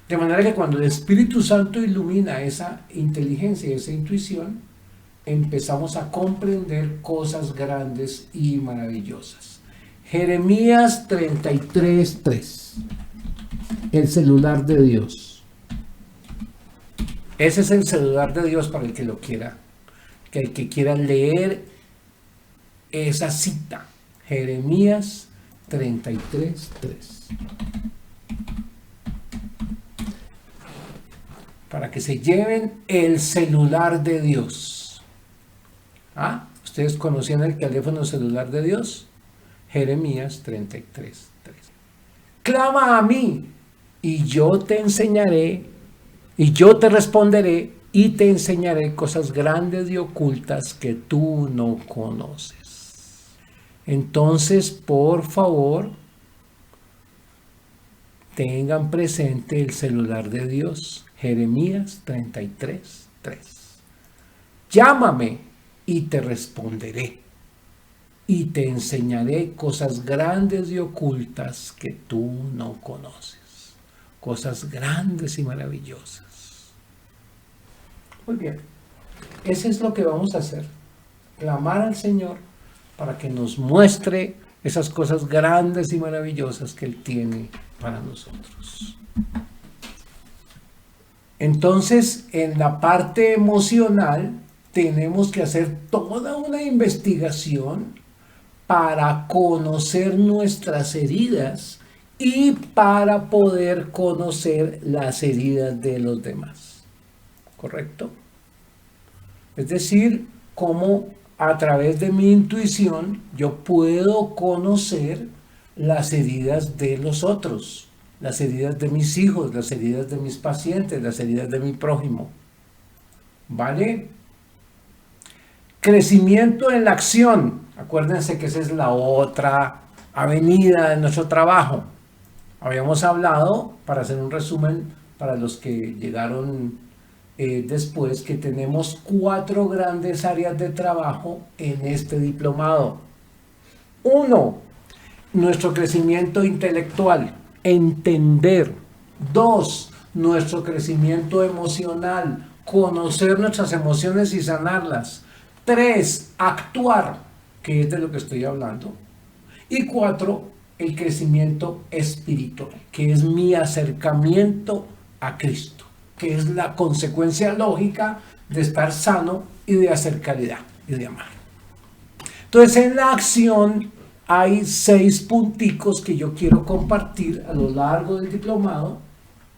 De manera que cuando el Espíritu Santo ilumina esa inteligencia y esa intuición, empezamos a comprender cosas grandes y maravillosas. Jeremías 33:3. El celular de Dios. Ese es el celular de Dios para el que lo quiera, que el que quiera leer esa cita. Jeremías 33:3. Para que se lleven el celular de Dios. ¿Ah? ¿Ustedes conocían el teléfono celular de Dios? Jeremías 33:3. Clama a mí y yo te enseñaré, y yo te responderé y te enseñaré cosas grandes y ocultas que tú no conoces. Entonces, por favor, tengan presente el celular de Dios. Jeremías 33:3. Llámame y te responderé y te enseñaré cosas grandes y ocultas que tú no conoces. Cosas grandes y maravillosas. Muy bien, eso es lo que vamos a hacer. Clamar al Señor para que nos muestre esas cosas grandes y maravillosas que Él tiene para nosotros. Entonces, en la parte emocional, tenemos que hacer toda una investigación para conocer nuestras heridas y para poder conocer las heridas de los demás. ¿Correcto? Es decir, cómo a través de mi intuición yo puedo conocer las heridas de los otros, las heridas de mis hijos, las heridas de mis pacientes, las heridas de mi prójimo. ¿Vale? Crecimiento en la acción. Acuérdense que esa es la otra avenida de nuestro trabajo. Habíamos hablado, para hacer un resumen para los que llegaron después, que tenemos 4 grandes áreas de trabajo en este diplomado. 1, nuestro crecimiento intelectual, entender. 2, nuestro crecimiento emocional, conocer nuestras emociones y sanarlas. 3, actuar, que es de lo que estoy hablando. Y 4, el crecimiento espiritual, que es mi acercamiento a Cristo, que es la consecuencia lógica de estar sano y de hacer caridad y de amar. Entonces, en la acción hay 6 punticos que yo quiero compartir a lo largo del diplomado.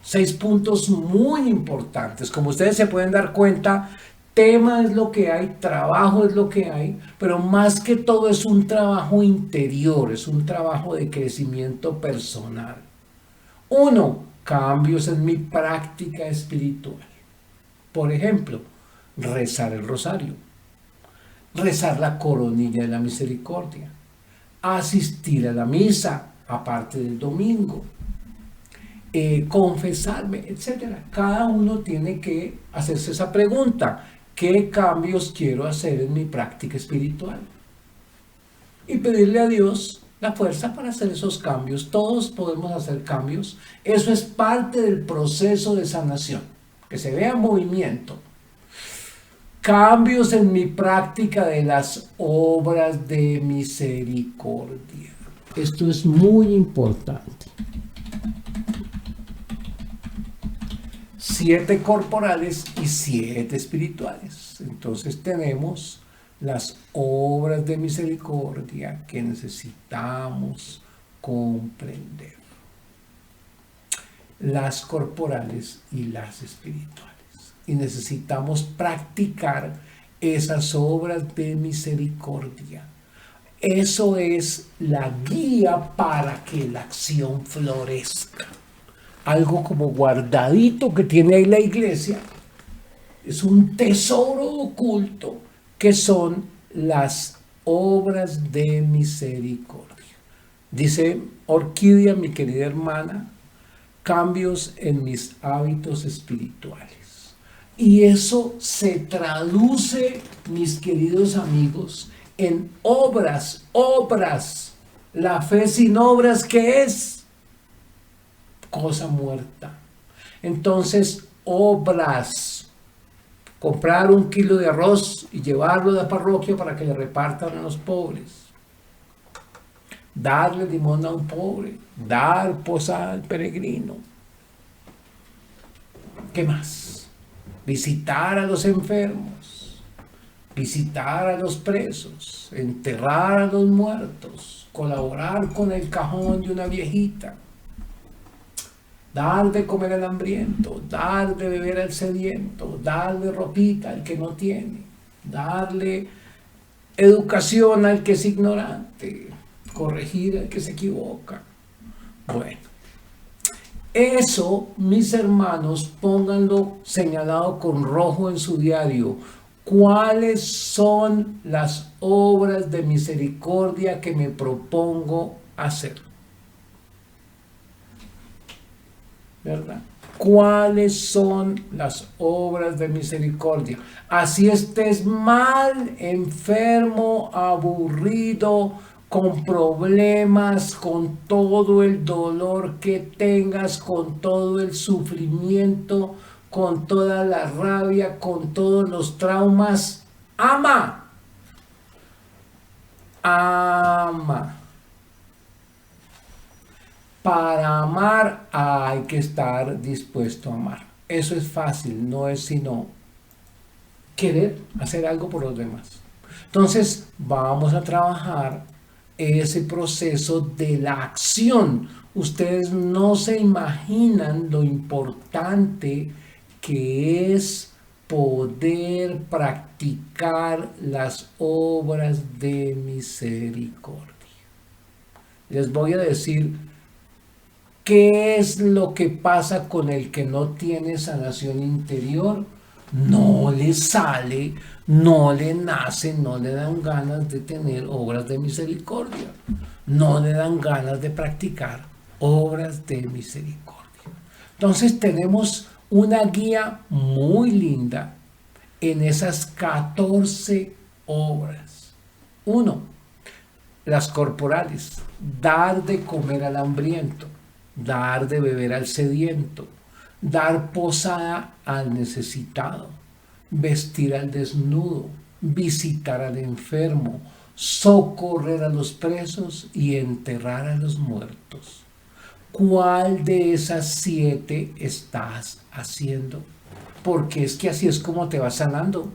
6 puntos muy importantes. Como ustedes se pueden dar cuenta, tema es lo que hay, trabajo es lo que hay, pero más que todo es un trabajo interior, es un trabajo de crecimiento personal. 1, cambios en mi práctica espiritual. Por ejemplo, rezar el rosario, rezar la coronilla de la misericordia, asistir a la misa, aparte del domingo, confesarme, etcétera. Cada uno tiene que hacerse esa pregunta: ¿qué cambios quiero hacer en mi práctica espiritual? Y pedirle a Dios la fuerza para hacer esos cambios. Todos podemos hacer cambios. Eso es parte del proceso de sanación, que se vea movimiento. Cambios en mi práctica de las obras de misericordia. Esto es muy importante. 7 corporales y 7 espirituales. Entonces tenemos las obras de misericordia que necesitamos comprender. Las corporales y las espirituales. Y necesitamos practicar esas obras de misericordia. Eso es la guía para que la acción florezca. Algo como guardadito que tiene ahí la iglesia. Es un tesoro oculto que son las obras de misericordia. Dice Orquídea, mi querida hermana, cambios en mis hábitos espirituales. Y eso se traduce, mis queridos amigos, en obras. La fe sin obras, ¿qué es? Cosa muerta. Entonces, obras. Comprar 1 kilo de arroz y llevarlo a la parroquia para que le repartan a los pobres. Darle limón a un pobre. Dar posada al peregrino. ¿Qué más? Visitar a los enfermos. Visitar a los presos. Enterrar a los muertos. Colaborar con el cajón de una viejita. Dar de comer al hambriento, dar de beber al sediento, darle ropita al que no tiene, darle educación al que es ignorante, corregir al que se equivoca. Bueno, eso, mis hermanos, pónganlo señalado con rojo en su diario. ¿Cuáles son las obras de misericordia que me propongo hacer? ¿Verdad? ¿Cuáles son las obras de misericordia? Así estés mal, enfermo, aburrido, con problemas, con todo el dolor que tengas, con todo el sufrimiento, con toda la rabia, con todos los traumas, ama. Ama. Para amar hay que estar dispuesto a amar. Eso es fácil, no es sino querer hacer algo por los demás. Entonces vamos a trabajar ese proceso de la acción. Ustedes no se imaginan lo importante que es poder practicar las obras de misericordia. Les voy a decir qué es lo que pasa con el que no tiene sanación interior. No le sale, no le nace, no le dan ganas de tener obras de misericordia. No le dan ganas de practicar obras de misericordia. Entonces tenemos una guía muy linda en esas 14 obras. Uno, las corporales, dar de comer al hambriento, dar de beber al sediento, dar posada al necesitado, vestir al desnudo, visitar al enfermo, socorrer a los presos y enterrar a los muertos. ¿Cuál de esas 7 estás haciendo? Porque es que así es como te vas sanando.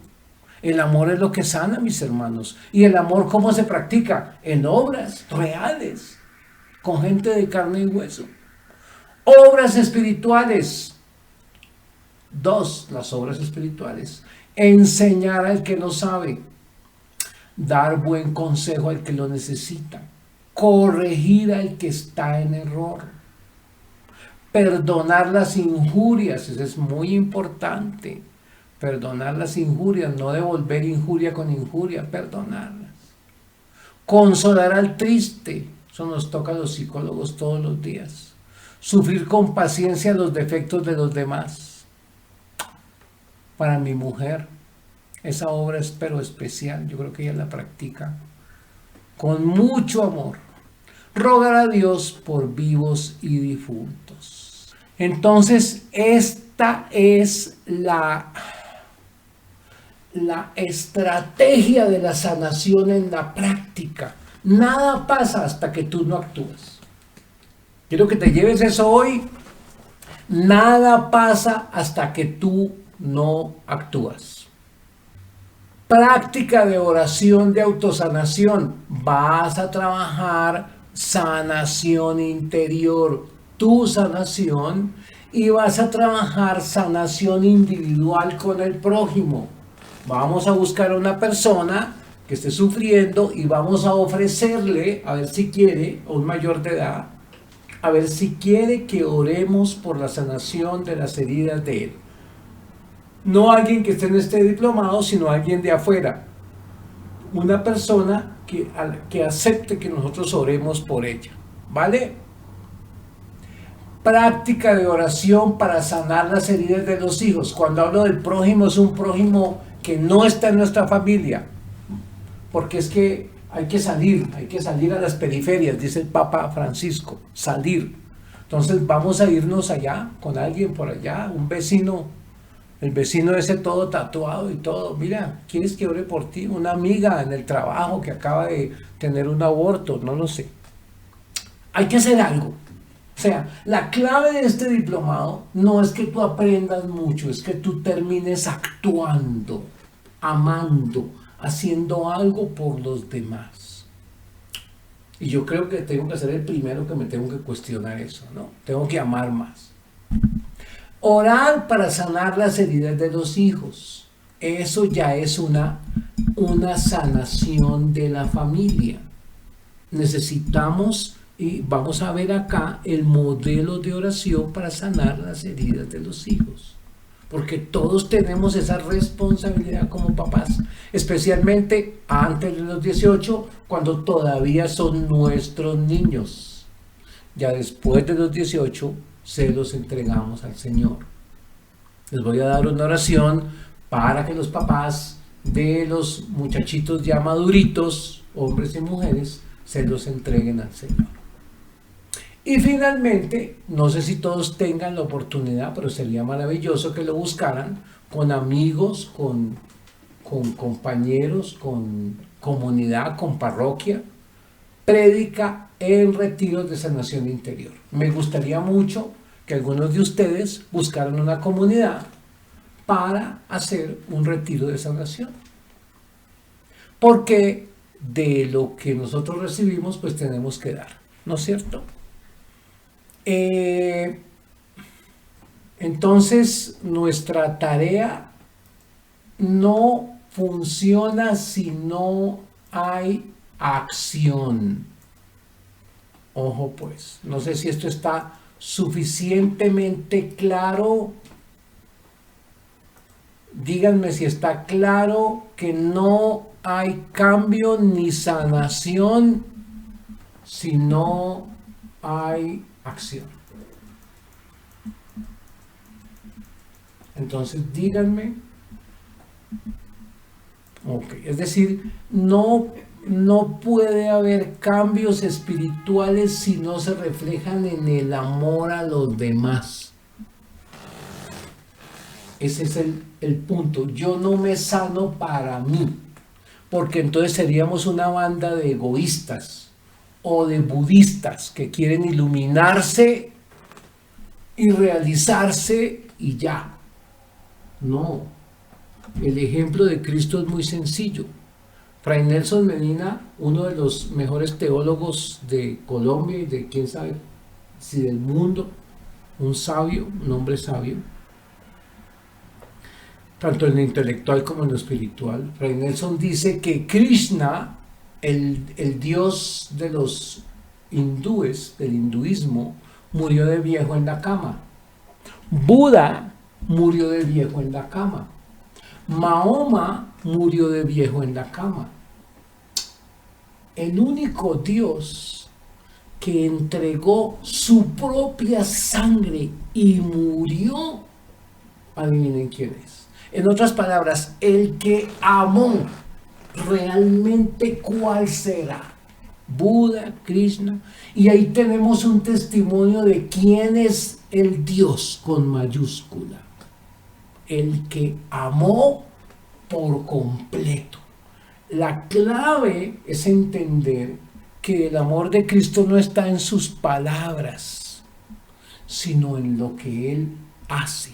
El amor es lo que sana, mis hermanos. ¿Y el amor cómo se practica? En obras reales, con gente de carne y hueso. Obras espirituales. 2, las obras espirituales. Enseñar al que no sabe. Dar buen consejo al que lo necesita. Corregir al que está en error. Perdonar las injurias, eso es muy importante. Perdonar las injurias, no devolver injuria con injuria, perdonarlas. Consolar al triste, eso nos toca a los psicólogos todos los días. Sufrir con paciencia los defectos de los demás. Para mi mujer, esa obra es pero especial, yo creo que ella la practica con mucho amor. Rogar a Dios por vivos y difuntos. Entonces, esta es la estrategia de la sanación en la práctica. Nada pasa hasta que tú no actúas. Quiero que te lleves eso hoy. Nada pasa hasta que tú no actúas. Práctica de oración de autosanación. Vas a trabajar sanación interior, tu sanación, y vas a trabajar sanación individual con el prójimo. Vamos a buscar a una persona que esté sufriendo y vamos a ofrecerle, a ver si quiere, a un mayor de edad, a ver si quiere que oremos por la sanación de las heridas de él. No alguien que esté en este diplomado, sino alguien de afuera. Una persona que acepte que nosotros oremos por ella. ¿Vale? Práctica de oración para sanar las heridas de los hijos. Cuando hablo del prójimo, es un prójimo que no está en nuestra familia. Porque es que hay que salir a las periferias, dice el Papa Francisco, salir. Entonces vamos a irnos allá con alguien por allá, un vecino, el vecino ese todo tatuado y todo. Mira, ¿quieres que ore por ti? Una amiga en el trabajo que acaba de tener un aborto, no lo sé. Hay que hacer algo. O sea, la clave de este diplomado no es que tú aprendas mucho, es que tú termines actuando, amando, haciendo algo por los demás. Y yo creo que tengo que ser el primero que me tengo que cuestionar eso, ¿no? Tengo que amar más. Orar para sanar las heridas de los hijos. Eso ya es una sanación de la familia. Necesitamos, y vamos a ver acá, el modelo de oración para sanar las heridas de los hijos. Porque todos tenemos esa responsabilidad como papás, especialmente antes de los 18, cuando todavía son nuestros niños. Ya después de los 18, se los entregamos al Señor. Les voy a dar una oración para que los papás de los muchachitos ya maduritos, hombres y mujeres, se los entreguen al Señor. Y finalmente, no sé si todos tengan la oportunidad, pero sería maravilloso que lo buscaran con amigos, con compañeros, con comunidad, con parroquia. Prédica en retiros de sanación interior. Me gustaría mucho que algunos de ustedes buscaran una comunidad para hacer un retiro de sanación. Porque de lo que nosotros recibimos, pues tenemos que dar, ¿no es cierto? Entonces, nuestra tarea no funciona si no hay acción. Ojo pues, no sé si esto está suficientemente claro. Díganme si está claro que no hay cambio ni sanación si no hay acción. Entonces díganme, ok, es decir, no puede haber cambios espirituales si no se reflejan en el amor a los demás. Ese es el punto. Yo no me sano para mí, porque entonces seríamos una banda de egoístas o de budistas que quieren iluminarse y realizarse y ya. No, el ejemplo de Cristo es muy sencillo. Fray Nelson Medina, uno de los mejores teólogos de Colombia y de quién sabe si del mundo, un sabio, un hombre sabio, tanto en lo intelectual como en lo espiritual. Fray Nelson dice que Krishna, el dios de los hindúes, del hinduismo, murió de viejo en la cama. Buda murió de viejo en la cama. Mahoma murió de viejo en la cama. El único Dios que entregó su propia sangre y murió, adivinen quién es. En otras palabras, el que amó realmente, ¿cuál será? Buda, Krishna. Y ahí tenemos un testimonio de quién es el Dios con mayúscula. El que amó por completo. La clave es entender que el amor de Cristo no está en sus palabras, sino en lo que Él hace.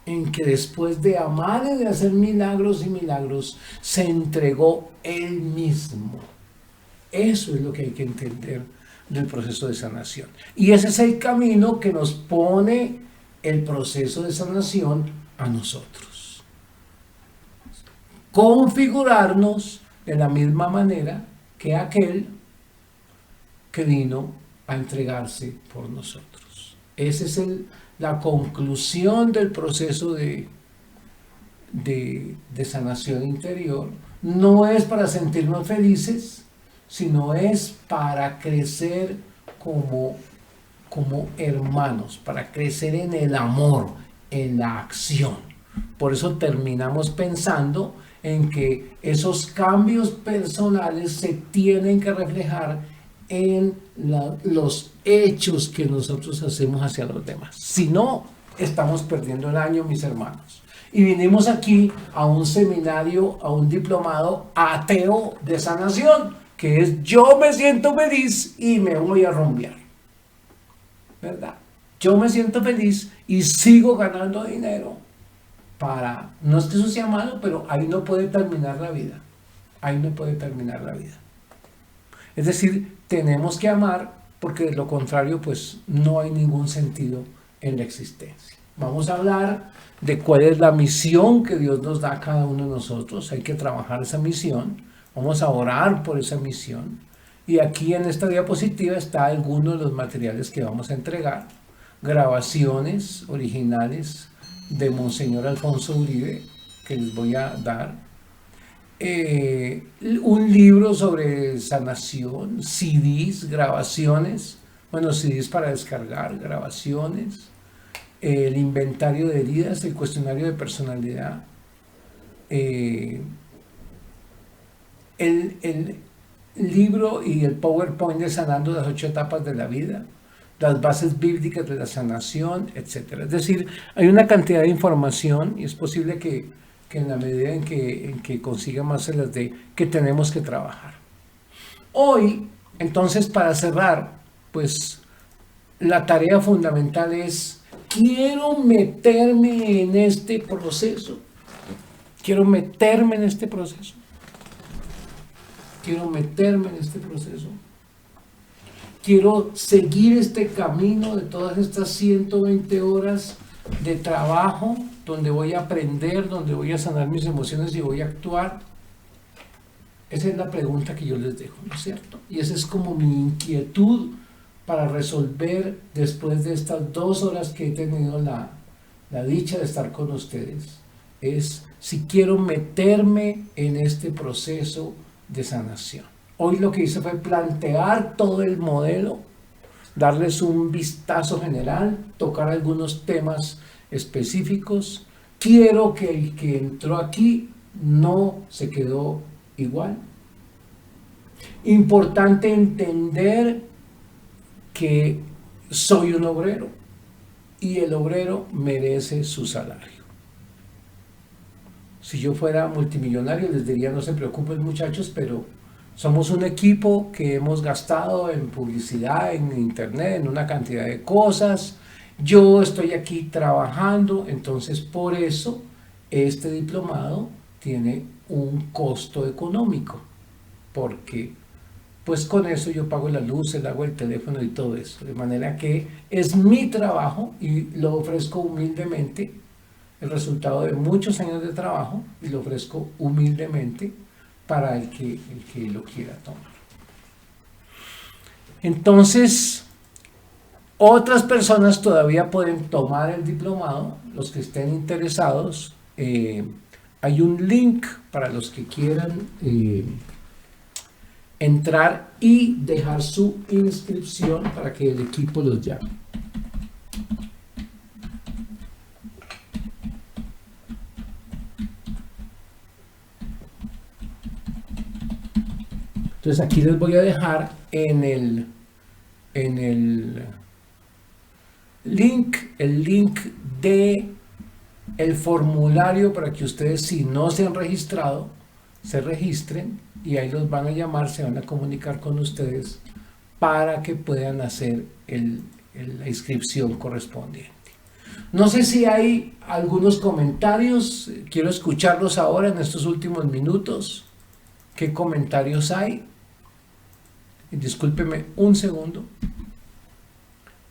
En que después de amar y de hacer milagros y milagros, se entregó Él mismo. Eso es lo que hay que entender del proceso de sanación. Y ese es el camino que nos pone el proceso de sanación a nosotros. Configurarnos de la misma manera que aquel que vino a entregarse por nosotros. Esa es la conclusión del proceso de sanación interior. No es para sentirnos felices, sino es para crecer como hermanos, para crecer en el amor, en la acción. Por eso terminamos pensando en que esos cambios personales se tienen que reflejar en los hechos que nosotros hacemos hacia los demás. Si no, estamos perdiendo el año, mis hermanos. Y vinimos aquí a un seminario, a un diplomado ateo de sanación, que es yo me siento feliz y me voy a rumbear. ¿Verdad? Yo me siento feliz y sigo ganando dinero no es que eso sea malo, pero ahí no puede terminar la vida. Ahí no puede terminar la vida. Es decir, tenemos que amar, porque de lo contrario, pues no hay ningún sentido en la existencia. Vamos a hablar de cuál es la misión que Dios nos da a cada uno de nosotros. Hay que trabajar esa misión. Vamos a orar por esa misión. Y aquí en esta diapositiva está algunos de los materiales que vamos a entregar. Grabaciones originales de Monseñor Alfonso Uribe, que les voy a dar. Un libro sobre sanación, CDs, grabaciones, CDs para descargar, grabaciones, el inventario de heridas, el cuestionario de personalidad, el libro y el PowerPoint de Sanando las 8 etapas de la vida, las bases bíblicas de la sanación, etc. Es decir, hay una cantidad de información y es posible que en la medida en que consiga más se las dé, que tenemos que trabajar. Hoy, entonces, para cerrar, pues la tarea fundamental es: quiero meterme en este proceso. Quiero meterme en este proceso. Quiero meterme en este proceso. Quiero seguir este camino de todas estas 120 horas de trabajo, donde voy a aprender, donde voy a sanar mis emociones y voy a actuar. Esa es la pregunta que yo les dejo, ¿no es cierto? Y esa es como mi inquietud para resolver después de estas 2 horas que he tenido la dicha de estar con ustedes es si quiero meterme en este proceso de sanación. Hoy lo que hice fue plantear todo el modelo, darles un vistazo general, tocar algunos temas específicos. Quiero que el que entró aquí no se quedó igual. Importante entender que soy un obrero y el obrero merece su salario. Si yo fuera multimillonario les diría no se preocupen muchachos, pero somos un equipo que hemos gastado en publicidad, en internet, en una cantidad de cosas. Yo estoy aquí trabajando, entonces por eso este diplomado tiene un costo económico, porque pues con eso yo pago la luz, el agua, el teléfono y todo eso. De manera que es mi trabajo y lo ofrezco humildemente, el resultado de muchos años de trabajo, y lo ofrezco humildemente para el que lo quiera tomar. Entonces, otras personas todavía pueden tomar el diplomado, los que estén interesados. Hay un link para los que quieran entrar y dejar su inscripción para que el equipo los llame. Entonces aquí les voy a dejar en el link, de el formulario para que ustedes, si no se han registrado, se registren y ahí los van a llamar, se van a comunicar con ustedes para que puedan hacer la inscripción correspondiente. No sé si hay algunos comentarios, quiero escucharlos ahora en estos últimos minutos. ¿Qué comentarios hay? Discúlpeme un segundo.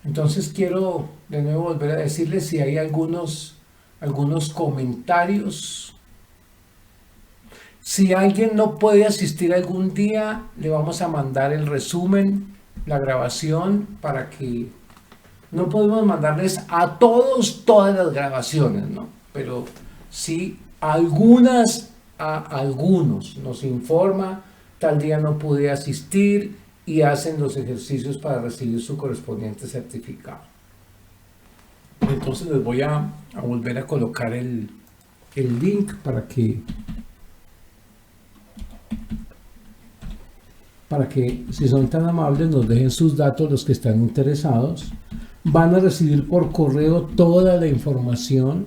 Entonces quiero de nuevo volver a decirles si hay algunos comentarios. Si alguien no puede asistir algún día, le vamos a mandar el resumen, la grabación, para que no podemos mandarles a todos todas las grabaciones, ¿no? Pero sí a algunos nos informa, tal día no pude asistir y hacen los ejercicios para recibir su correspondiente certificado. Entonces les voy a volver a colocar el link para que si son tan amables nos dejen sus datos los que están interesados. Van a recibir por correo toda la información